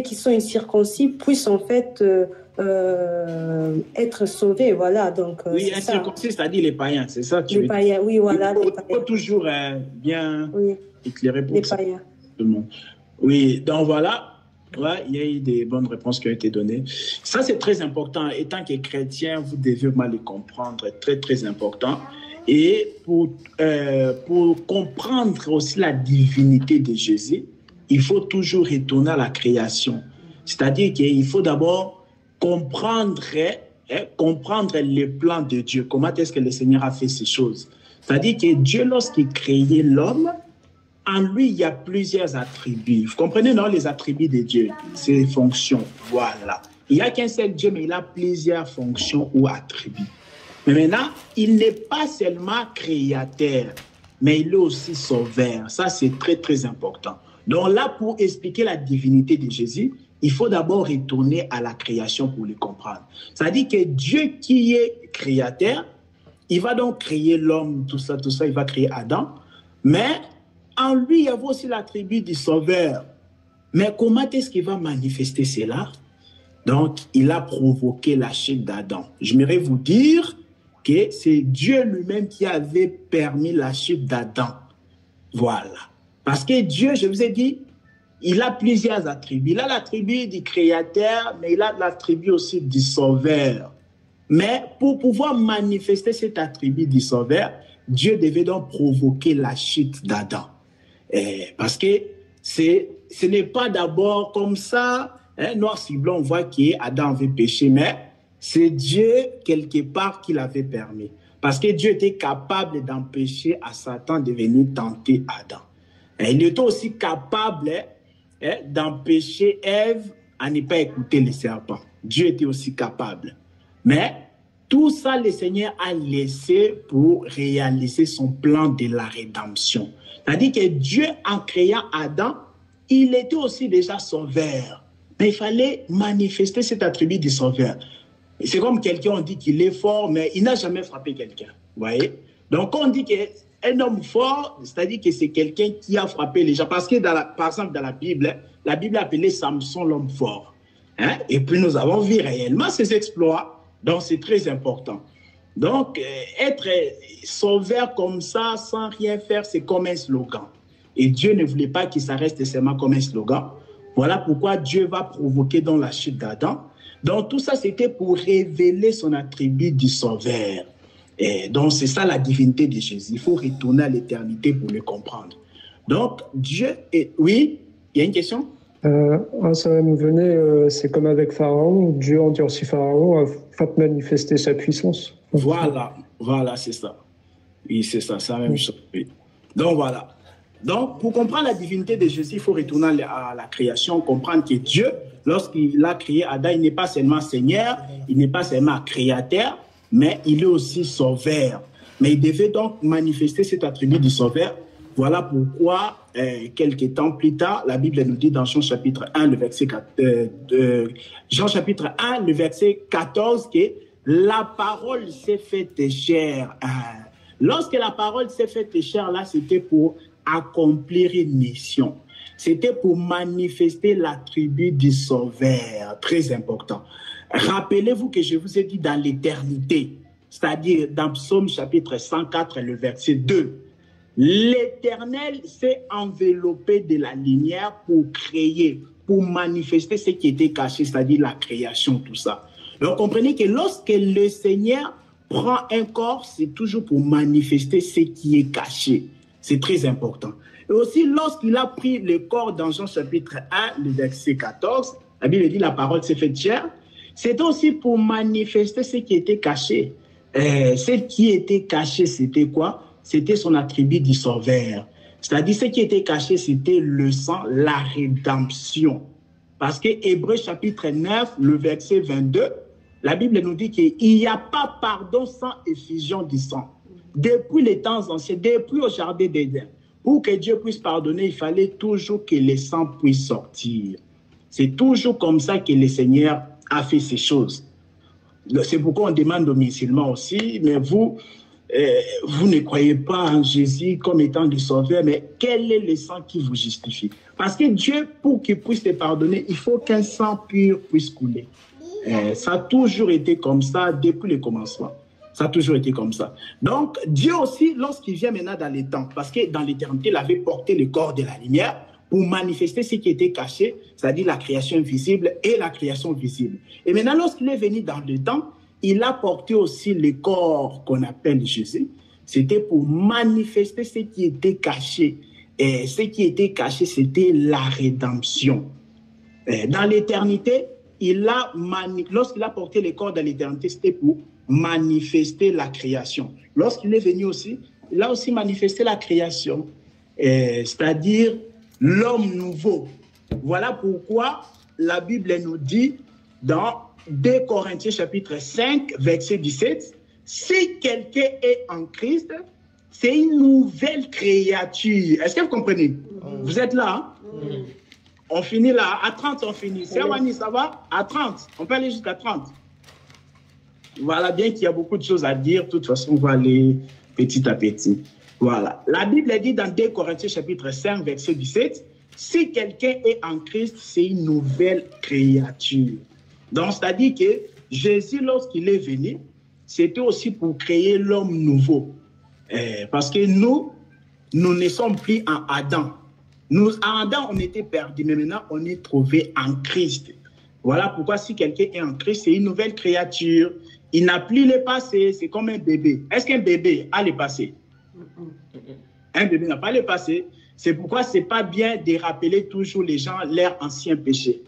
qui sont incirconcis puissent, en fait, être sauvés, voilà. Donc, oui, incirconcis, c'est-à-dire les païens, c'est ça? Les païens, oui, voilà. Il faut toujours bien éclairer pour les ça. païens. Tout le monde. Oui, donc voilà. Ouais, il y a eu des bonnes réponses qui ont été données. Ça, c'est très important. Étant que chrétien, vous devez mal les comprendre. Très, très important. Et pour comprendre aussi la divinité de Jésus, il faut toujours retourner à la création. C'est-à-dire qu'il faut d'abord comprendre le plan de Dieu. Comment est-ce que le Seigneur a fait ces choses? C'est-à-dire que Dieu, lorsqu'il créait l'homme, en lui, il y a plusieurs attributs. Vous comprenez, non, les attributs de Dieu, ses fonctions, voilà. Il n'y a qu'un seul Dieu, mais il a plusieurs fonctions ou attributs. Mais maintenant, il n'est pas seulement créateur, mais il est aussi sauveur. Ça, c'est très, très important. Donc là, pour expliquer la divinité de Jésus, il faut d'abord retourner à la création pour le comprendre. C'est-à-dire que Dieu qui est créateur, il va donc créer l'homme, tout ça, il va créer Adam, mais en lui, il y a aussi l'attribut du sauveur. Mais comment est-ce qu'il va manifester cela? Donc, il a provoqué la chute d'Adam. J'aimerais vous dire que c'est Dieu lui-même qui avait permis la chute d'Adam. Voilà. Parce que Dieu, je vous ai dit, il a plusieurs attributs. Il a l'attribut du créateur, mais il a l'attribut aussi du sauveur. Mais pour pouvoir manifester cet attribut du sauveur, Dieu devait donc provoquer la chute d'Adam. Parce que ce n'est pas d'abord comme ça, noir sur blanc, on voit qu'Adam avait péché, mais c'est Dieu, quelque part, qui l'avait permis. Parce que Dieu était capable d'empêcher à Satan de venir tenter Adam. Et il était aussi capable d'empêcher Ève à ne pas écouter le serpent. Dieu était aussi capable. Mais tout ça, le Seigneur a laissé pour réaliser son plan de la rédemption. C'est-à-dire que Dieu, en créant Adam, il était aussi déjà sauveur. Mais il fallait manifester cet attribut de sauveur. C'est comme quelqu'un, on dit qu'il est fort, mais il n'a jamais frappé quelqu'un. Vous voyez? Donc, on dit qu'un homme fort, c'est-à-dire que c'est quelqu'un qui a frappé les gens. Parce que, par exemple, dans la Bible appelait Samson l'homme fort. Et puis, nous avons vu réellement ses exploits. Donc, c'est très important. Donc, être sauveur comme ça, sans rien faire, c'est comme un slogan. Et Dieu ne voulait pas que ça reste seulement comme un slogan. Voilà pourquoi Dieu va provoquer dans la chute d'Adam. Donc, tout ça, c'était pour révéler son attribut du sauveur. Et donc, c'est ça la divinité de Jésus. Il faut retourner à l'éternité pour le comprendre. Donc, Dieu est... Oui, il y a une question? Ça me venait, c'est comme avec Pharaon. Dieu endurcit Pharaon afin de manifester sa puissance. Voilà, c'est ça. Oui, c'est ça, c'est la même chose. Oui. Donc, voilà. Donc, pour comprendre la divinité de Jésus, il faut retourner à la création, comprendre que Dieu, lorsqu'il a créé Adam, il n'est pas seulement Seigneur, il n'est pas seulement créateur, mais il est aussi sauveur. Mais il devait donc manifester cet attribut du sauveur. Voilà pourquoi, quelques temps plus tard, la Bible nous dit dans Jean chapitre 1, le verset 14, que la parole s'est faite chair. Lorsque la parole s'est faite chair, là, c'était pour accomplir une mission. C'était pour manifester l'attribut du sauveur, très important. Rappelez-vous que je vous ai dit dans l'éternité, c'est-à-dire dans Psaume chapitre 104, le verset 2, l'Éternel s'est enveloppé de la lumière pour créer, pour manifester ce qui était caché, c'est-à-dire la création, tout ça. Donc comprenez que lorsque le Seigneur prend un corps, c'est toujours pour manifester ce qui est caché. C'est très important. Et aussi, lorsqu'il a pris le corps dans Jean chapitre 1, le verset 14, la Bible dit la parole s'est faite chair, c'est aussi pour manifester ce qui était caché. Ce qui était caché, c'était quoi? C'était son attribut du sauveur. C'est-à-dire, ce qui était caché, c'était le sang, la rédemption. Parce que Hébreux chapitre 9, le verset 22, la Bible nous dit qu'il n'y a pas pardon sans effusion du sang. Depuis les temps anciens, depuis au jardin d'Éden, pour que Dieu puisse pardonner, il fallait toujours que le sang puisse sortir. C'est toujours comme ça que le Seigneur a fait ces choses. C'est pourquoi on demande aux musulmans aussi, mais vous ne croyez pas en Jésus comme étant le sauveur, mais quel est le sang qui vous justifie? Parce que Dieu, pour qu'il puisse te pardonner, il faut qu'un sang pur puisse couler. Ça a toujours été comme ça depuis le commencement. Ça a toujours été comme ça. Donc, Dieu aussi, lorsqu'il vient maintenant dans les temps, parce que dans l'éternité, il avait porté le corps de la lumière pour manifester ce qui était caché, c'est-à-dire la création invisible et la création visible. Et maintenant, lorsqu'il est venu dans le temps, il a porté aussi le corps qu'on appelle Jésus. C'était pour manifester ce qui était caché. Et ce qui était caché, c'était la rédemption. Dans l'éternité, lorsqu'il a porté le corps dans l'éternité, c'était pour manifester la création. Lorsqu'il est venu aussi, il a aussi manifesté la création, c'est-à-dire l'homme nouveau. Voilà pourquoi la Bible nous dit dans 2 Corinthiens chapitre 5, verset 17, si quelqu'un est en Christ, c'est une nouvelle créature. Est-ce que vous comprenez? Vous êtes là? Hein? On finit là. À 30, on finit. C'est Wani, ça va? À 30. On peut aller jusqu'à 30. Voilà, bien qu'il y a beaucoup de choses à dire, de toute façon, on va aller petit à petit. Voilà. La Bible dit dans 2 Corinthiens chapitre 5, verset 17, si quelqu'un est en Christ, c'est une nouvelle créature. Donc, c'est-à-dire que Jésus, lorsqu'il est venu, c'était aussi pour créer l'homme nouveau. Parce que nous, nous ne sommes plus en Adam. Nous, en Adam, on était perdus, mais maintenant, on est trouvé en Christ. Voilà pourquoi si quelqu'un est en Christ, c'est une nouvelle créature. Il n'a plus le passé, c'est comme un bébé. Est-ce qu'un bébé a le passé? Un bébé n'a pas le passé. C'est pourquoi ce n'est pas bien de rappeler toujours les gens leurs anciens péchés.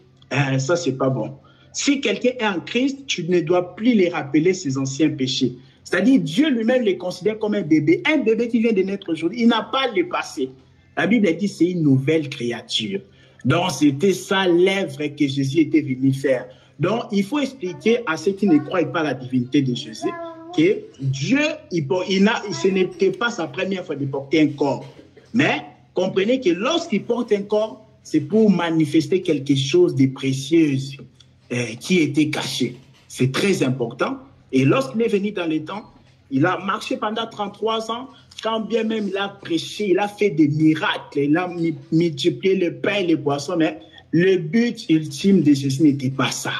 Ça, ce n'est pas bon. Si quelqu'un est en Christ, tu ne dois plus les rappeler ses anciens péchés. C'est-à-dire, Dieu lui-même les considère comme un bébé. Un bébé qui vient de naître aujourd'hui, il n'a pas le passé. La Bible dit que c'est une nouvelle créature. Donc, c'était ça l'œuvre que Jésus était venu faire. Donc, il faut expliquer à ceux qui ne croient pas à la divinité de Jésus que Dieu, ce n'était pas sa première fois de porter un corps. Mais comprenez que lorsqu'il porte un corps, c'est pour manifester quelque chose de précieux qui était caché. C'est très important. Et lorsqu'il est venu dans les temps, il a marché pendant 33 ans. Quand bien même il a prêché, il a fait des miracles, il a multiplié le pain et les poissons, mais le but ultime de Jésus n'était pas ça.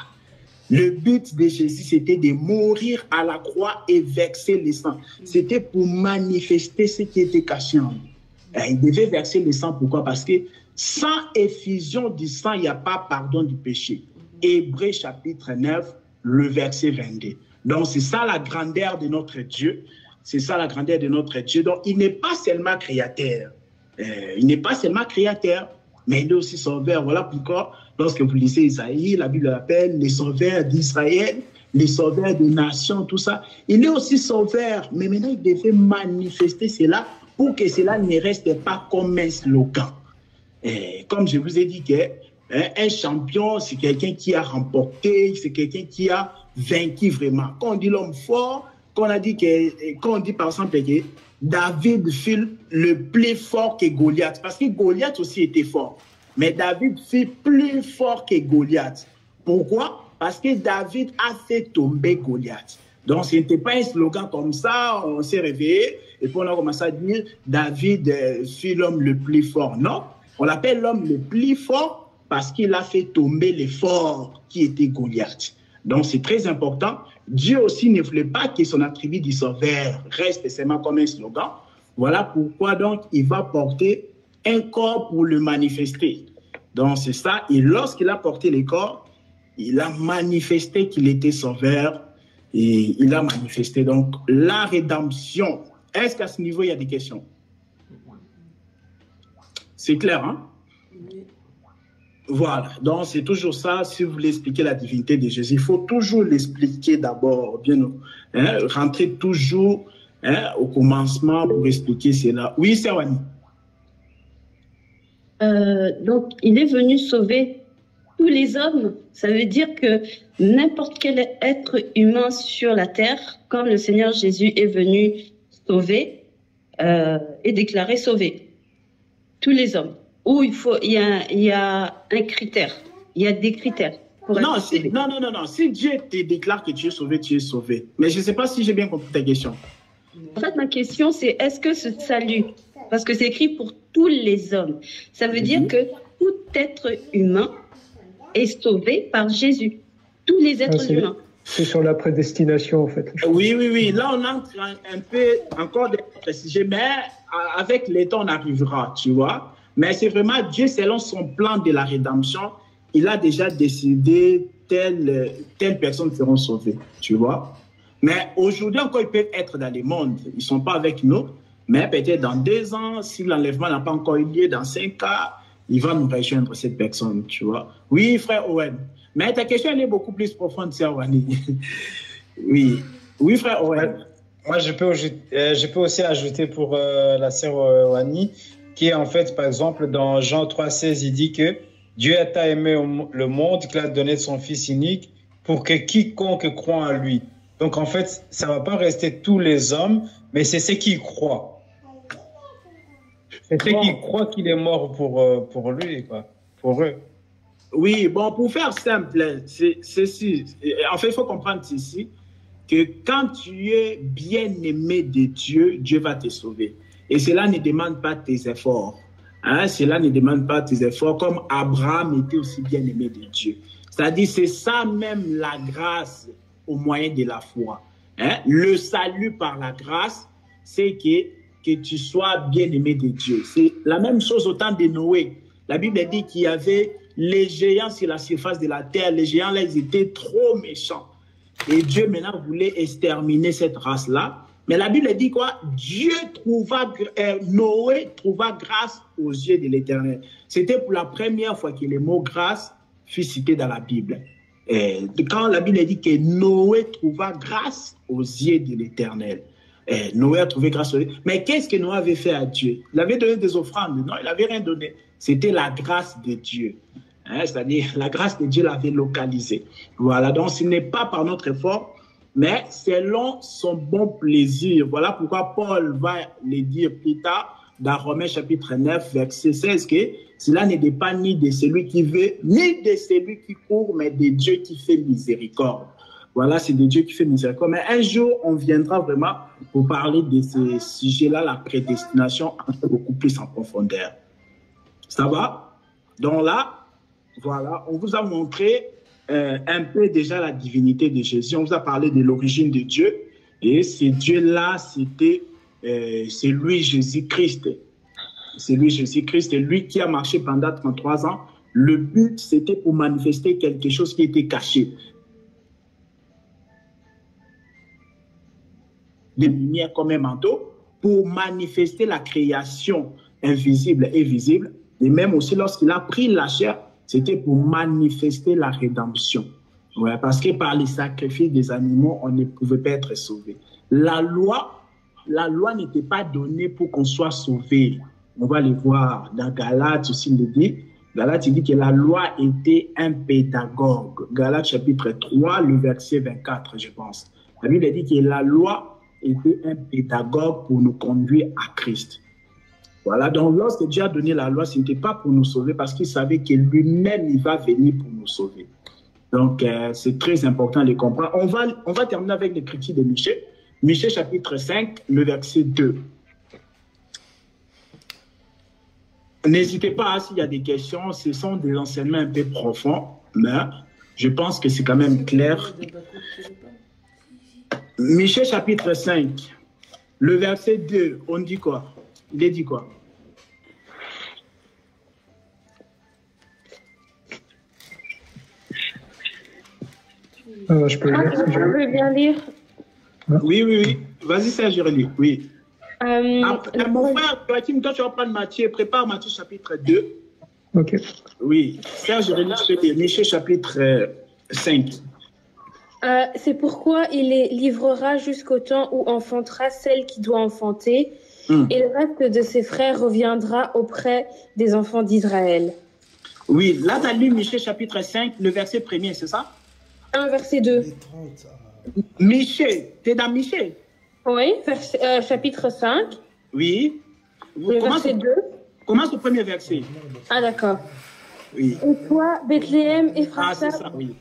Le but de Jésus, c'était de mourir à la croix et verser le sang. C'était pour manifester ce qui était caché en lui. Il devait verser le sang, pourquoi? Parce que sans effusion du sang, il n'y a pas pardon du péché. Hébreux chapitre 9, le verset 22. Donc c'est ça la grandeur de notre Dieu. C'est ça la grandeur de notre Dieu. Donc, il n'est pas seulement créateur. Il n'est pas seulement créateur, mais il est aussi sauveur. Voilà pourquoi, lorsque vous lisez Isaïe, la Bible l'appelle les sauveurs d'Israël, les sauveurs des nations, tout ça. Il est aussi sauveur, mais maintenant, il devait manifester cela pour que cela ne reste pas comme un slogan. Comme je vous ai dit, un champion, c'est quelqu'un qui a remporté, c'est quelqu'un qui a vaincu vraiment. Quand on dit l'homme fort, quand on dit par exemple que David fut le plus fort que Goliath, parce que Goliath aussi était fort, mais David fut plus fort que Goliath. Pourquoi? Parce que David a fait tomber Goliath. Donc ce n'était pas un slogan comme ça, on s'est réveillé et puis on a commencé à dire David fut l'homme le plus fort. Non, on l'appelle l'homme le plus fort parce qu'il a fait tomber le fort qui était Goliath. Donc c'est très important. Dieu aussi ne voulait pas que son attribut du sauveur reste seulement comme un slogan. Voilà pourquoi donc il va porter un corps pour le manifester. Donc c'est ça. Et lorsqu'il a porté le corps, il a manifesté qu'il était sauveur et il a manifesté donc la rédemption. Est-ce qu'à ce niveau il y a des questions? C'est clair, hein? Voilà, donc c'est toujours ça. Si vous voulez expliquer la divinité de Jésus, il faut toujours l'expliquer d'abord, bien, rentrer toujours au commencement pour expliquer cela. Oui, c'est Wani. Donc, il est venu sauver tous les hommes. Ça veut dire que n'importe quel être humain sur la terre, comme le Seigneur Jésus est venu sauver, est déclaré sauvé. Tous les hommes. Où il y a un critère, il y a des critères. Non, si Dieu te déclare que tu es sauvé, tu es sauvé. Mais je ne sais pas si j'ai bien compris ta question. En fait, ma question, c'est est-ce que ce salut, parce que c'est écrit pour tous les hommes, ça veut dire que tout être humain est sauvé par Jésus. Tous les êtres humains. C'est sur la prédestination, en fait. Oui. Là, on entre un peu encore des précisions, mais avec le temps, on arrivera, tu vois. Mais c'est vraiment Dieu, selon son plan de la rédemption, il a déjà décidé telle personne seront sauvées, tu vois. Mais aujourd'hui encore, ils peuvent être dans le monde. Ils ne sont pas avec nous, mais peut-être dans 2 ans, si l'enlèvement n'a pas encore eu lieu, dans 5 ans, il va nous rejoindre cette personne, tu vois. Oui, frère Owen. Mais ta question, elle est beaucoup plus profonde, sœur Wani. Oui, frère Owen. Moi, je peux aussi ajouter pour la sœur Wani, qui est en fait, par exemple, dans Jean 3,16, il dit que Dieu a tant aimé le monde qu'il a donné son Fils unique pour que quiconque croit en lui. Donc, en fait, ça ne va pas rester tous les hommes, mais c'est ceux qui croient. C'est ceux qui croient qu'il est mort pour lui, quoi, pour eux. Oui, bon, pour faire simple, c'est ceci. En fait, il faut comprendre ceci, que quand tu es bien aimé de Dieu, Dieu va te sauver. Et cela ne demande pas tes efforts. Cela ne demande pas tes efforts, comme Abraham était aussi bien aimé de Dieu. C'est-à-dire, c'est ça même la grâce au moyen de la foi. Le salut par la grâce, c'est que que tu sois bien-aimé de Dieu. C'est la même chose au temps de Noé. La Bible dit qu'il y avait les géants sur la surface de la terre. Les géants, là, ils étaient trop méchants. Et Dieu, maintenant, voulait exterminer cette race-là. Mais la Bible dit quoi? Noé trouva grâce aux yeux de l'Éternel. C'était pour la première fois que le mot grâce fut cité dans la Bible. Quand la Bible dit que Noé trouva grâce aux yeux de l'Éternel. Noé a trouvé grâce aux yeux. Mais qu'est-ce que Noé avait fait à Dieu? Il avait donné des offrandes. Non, il n'avait rien donné. C'était la grâce de Dieu. C'est-à-dire, la grâce de Dieu l'avait localisé. Voilà, donc ce n'est pas par notre effort, mais selon son bon plaisir. Voilà pourquoi Paul va le dire plus tard dans Romains chapitre 9, verset 16, que cela ne dépend ni de celui qui veut, ni de celui qui court, mais de Dieu qui fait miséricorde. Voilà, c'est de Dieu qui fait miséricorde. Mais un jour, on viendra vraiment pour parler de ce sujet-là, la prédestination, beaucoup plus en profondeur. Ça va? Donc là, voilà, on vous a montré un peu déjà la divinité de Jésus. On vous a parlé de l'origine de Dieu. Et ce Dieu-là, c'est lui Jésus-Christ. C'est lui Jésus-Christ, lui qui a marché pendant 33 ans. Le but, c'était pour manifester quelque chose qui était caché. Des lumières comme un manteau, pour manifester la création invisible et visible. Et même aussi, lorsqu'il a pris la chair, c'était pour manifester la rédemption. Ouais, parce que par les sacrifices des animaux, on ne pouvait pas être sauvé. La loi n'était pas donnée pour qu'on soit sauvé. On va le voir dans Galates aussi, il le dit. Galates, il dit que la loi était un pédagogue. Galates chapitre 3, le verset 24, je pense. La Bible dit que la loi était un pédagogue pour nous conduire à Christ. Voilà, donc lorsque Dieu a donné la loi, ce n'était pas pour nous sauver parce qu'il savait que lui-même, il va venir pour nous sauver. Donc, c'est très important de comprendre. On va terminer avec l'écriture de Michée. Michée chapitre 5, le verset 2. N'hésitez pas, s'il y a des questions, ce sont des enseignements un peu profonds, mais je pense que c'est quand même clair. Michée chapitre 5, le verset 2, on dit quoi? Il est dit quoi? Je peux lire. Je veux bien lire. Oui. Vas-y, Serge, relis. Oui. Mon frère, Joachim, toi, tu vas prendre Matthieu. Prépare Matthieu chapitre 2. Ok. Oui. Serge, relis, je vais lire Michée chapitre 5. C'est pourquoi il les livrera jusqu'au temps où enfantera celle qui doit enfanter, et le reste de ses frères reviendra auprès des enfants d'Israël. Oui, là, tu as lu Michée chapitre 5, le verset 1er, c'est ça? Verset 2. Michée, tu es dans Michée? Oui, chapitre 5. Oui. Le verset 2. Commence au premier verset. Ah, d'accord. Oui. Et toi, Bethléem, Ephrata, c'est ça, oui.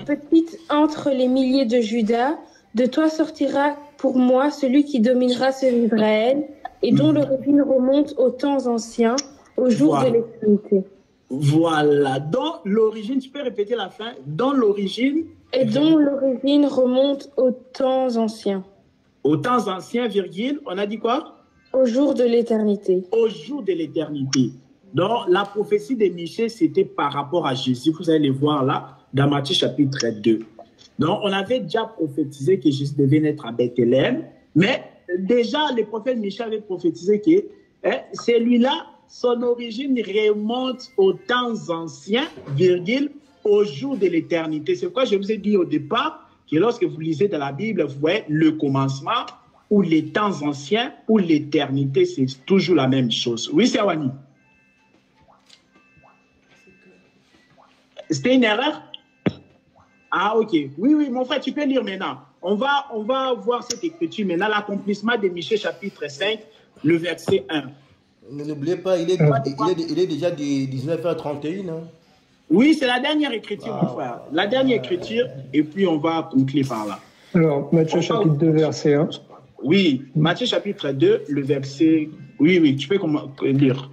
Petite entre les milliers de Juda, de toi sortira pour moi celui qui dominera sur Israël et dont l'origine remonte aux temps anciens, au jour de l'éternité. Voilà, dans l'origine, tu peux répéter la fin, dans l'origine... Et dont l'origine remonte aux temps anciens. Aux temps anciens, virgule, on a dit quoi? Au jour de l'éternité. Au jour de l'éternité. Donc, la prophétie de Michée, c'était par rapport à Jésus. Vous allez le voir là, dans Matthieu chapitre 2. Donc, on avait déjà prophétisé que Jésus devait naître à Bethléem, mais déjà, le prophète Michée avait prophétisé que celui-là, son origine remonte aux temps anciens, virgule, au jour de l'éternité. C'est pourquoi je vous ai dit au départ que lorsque vous lisez dans la Bible, vous voyez le commencement ou les temps anciens ou l'éternité, c'est toujours la même chose. Oui, c'est Awani. C'était une erreur? Ah, ok. Oui, mon frère, tu peux lire maintenant. On va voir cette écriture maintenant, l'accomplissement de Michée chapitre 5, le verset 1. N'oubliez pas, il est déjà de 19h31. Hein. Oui, c'est la dernière écriture, mon frère. La dernière écriture, et puis on va conclure par là. Alors, Matthieu chapitre 2, verset 1. Oui, Matthieu chapitre 2, le verset... Oui, tu peux lire.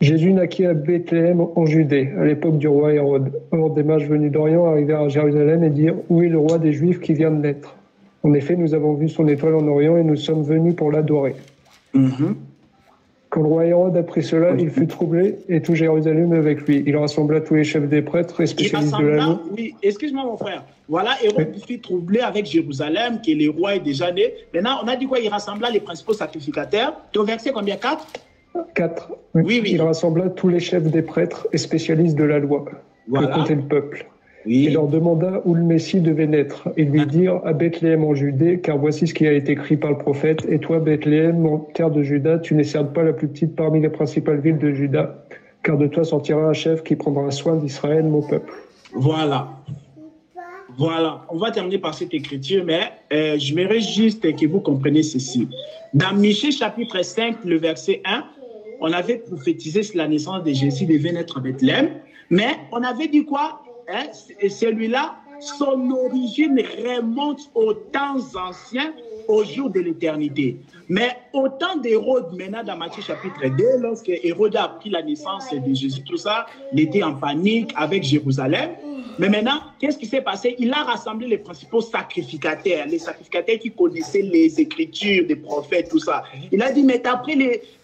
Jésus naquit à Bethléem en Judée, à l'époque du roi Hérode. Or, des mages venus d'Orient arrivèrent à Jérusalem et dirent « Où est le roi des Juifs qui vient de naître ?» En effet, nous avons vu son étoile en Orient et nous sommes venus pour l'adorer. Quand le roi Hérode apprit cela, il fut troublé et tout Jérusalem avec lui. Il rassembla tous les chefs des prêtres et spécialistes de la loi. Oui, excuse-moi mon frère. Voilà, Hérode fut troublé avec Jérusalem, que le roi est déjà né. Maintenant, on a dit quoi? Il rassembla les principaux sacrificateurs. Tu es au verset combien? 4? 4. Oui. Il rassembla tous les chefs des prêtres et spécialistes de la loi, que comptait le peuple. Oui. Il leur demanda où le Messie devait naître. Ils lui dirent à Bethléem en Judée, car voici ce qui a été écrit par le prophète. Et toi, Bethléem, en terre de Juda, tu n'es certes pas la plus petite parmi les principales villes de Juda, car de toi sortira un chef qui prendra soin d'Israël, mon peuple. Voilà. On va terminer par cette écriture, mais je voudrais juste que vous compreniez ceci. Dans Michée chapitre 5, le verset 1, on avait prophétisé sur la naissance de Jésus devait naître à Bethléem, mais on avait dit quoi? Celui-là, son origine remonte aux temps anciens, au jour de l'éternité. Mais au temps d'Hérode, maintenant dans Matthieu chapitre 2, lorsque Hérode a appris la naissance de Jésus, tout ça, il était en panique avec Jérusalem. Mais maintenant, qu'est-ce qui s'est passé? Il a rassemblé les principaux sacrificateurs, les sacrificateurs qui connaissaient les écritures des prophètes, tout ça. Il a dit, mais d'après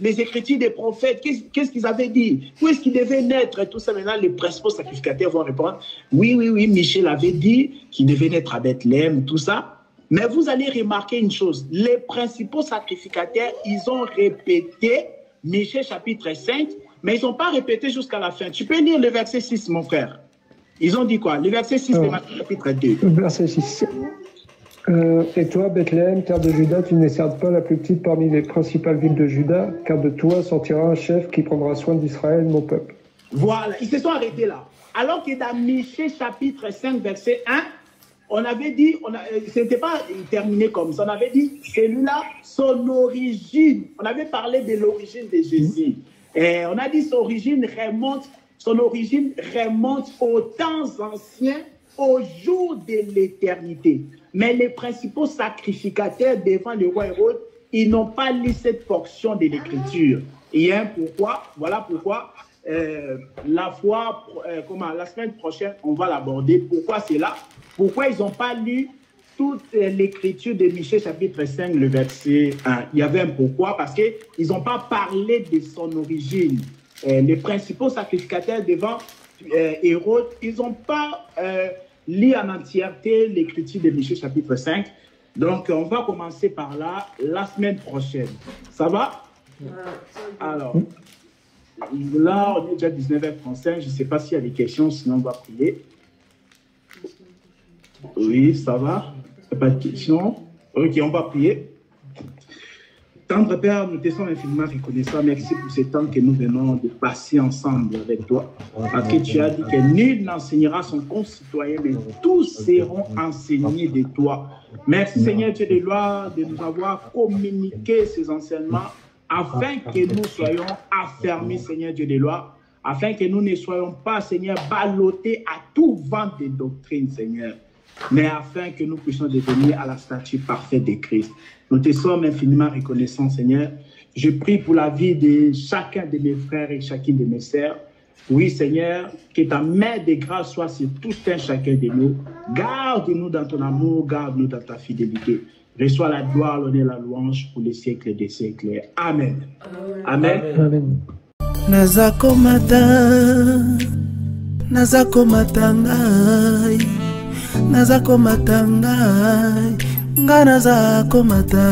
les écritures des prophètes, qu'est-ce qu'ils avaient dit? Où est-ce qu'ils devaient naître? Et tout ça, maintenant, les principaux sacrificateurs vont répondre, oui, Michel avait dit qu'il devait naître à Bethléem, tout ça. Mais vous allez remarquer une chose, les principaux sacrificateurs, ils ont répété Michée chapitre 5, mais ils n'ont pas répété jusqu'à la fin. Tu peux lire le verset 6, mon frère. Ils ont dit quoi? Le verset 6 de Matthieu chapitre 2. Verset 6. Et toi, Bethléem, terre de Juda, tu n'es certes pas la plus petite parmi les principales villes de Juda, car de toi sortira un chef qui prendra soin d'Israël, mon peuple. Voilà, ils se sont arrêtés là. Alors que dans Michée chapitre 5, verset 1, on avait dit, ce n'était pas terminé comme ça, on avait dit, celui-là, son origine, on avait parlé de l'origine de Jésus. Et on a dit son origine remonte aux temps anciens, au jour de l'éternité. Mais les principaux sacrificateurs devant le roi Hérode, ils n'ont pas lu cette portion de l'écriture. Et pourquoi? Voilà pourquoi la semaine prochaine, on va l'aborder. Pourquoi c'est là? Pourquoi ils n'ont pas lu toute l'écriture de Michée chapitre 5, le verset 1? Il y avait un pourquoi, parce qu'ils n'ont pas parlé de son origine. Les principaux sacrificateurs devant Hérode, ils n'ont pas lu en entièreté l'écriture de Michée chapitre 5. Donc, on va commencer par là la semaine prochaine. Ça va? Alors, là, on est déjà 19h35. Je ne sais pas s'il y a des questions, sinon on va prier. Oui, ça va? Il n'y a pas de questions? Ok, on va prier. Tendre Père, nous te sommes infiniment reconnaissants. Merci pour ce temps que nous venons de passer ensemble avec toi. Parce que tu as dit que nul n'enseignera son concitoyen, mais tous seront enseignés de toi. Merci Seigneur Dieu de gloire de nous avoir communiqué ces enseignements afin que nous soyons affermis, Seigneur Dieu de gloire, afin que nous ne soyons pas, Seigneur, ballottés à tout vent de doctrine, Seigneur, mais afin que nous puissions devenir à la stature parfaite de Christ. Nous te sommes infiniment reconnaissants, Seigneur. Je prie pour la vie de chacun de mes frères et chacune de mes sœurs. Oui, Seigneur, que ta main de grâce soit sur tout un chacun de nous. Garde-nous dans ton amour, garde-nous dans ta fidélité. Reçois la gloire, l'honneur et la louange pour les siècles des siècles. Amen. Amen. Amen. Nazakomata ngai, nazakomata ngai, nga nazakomata.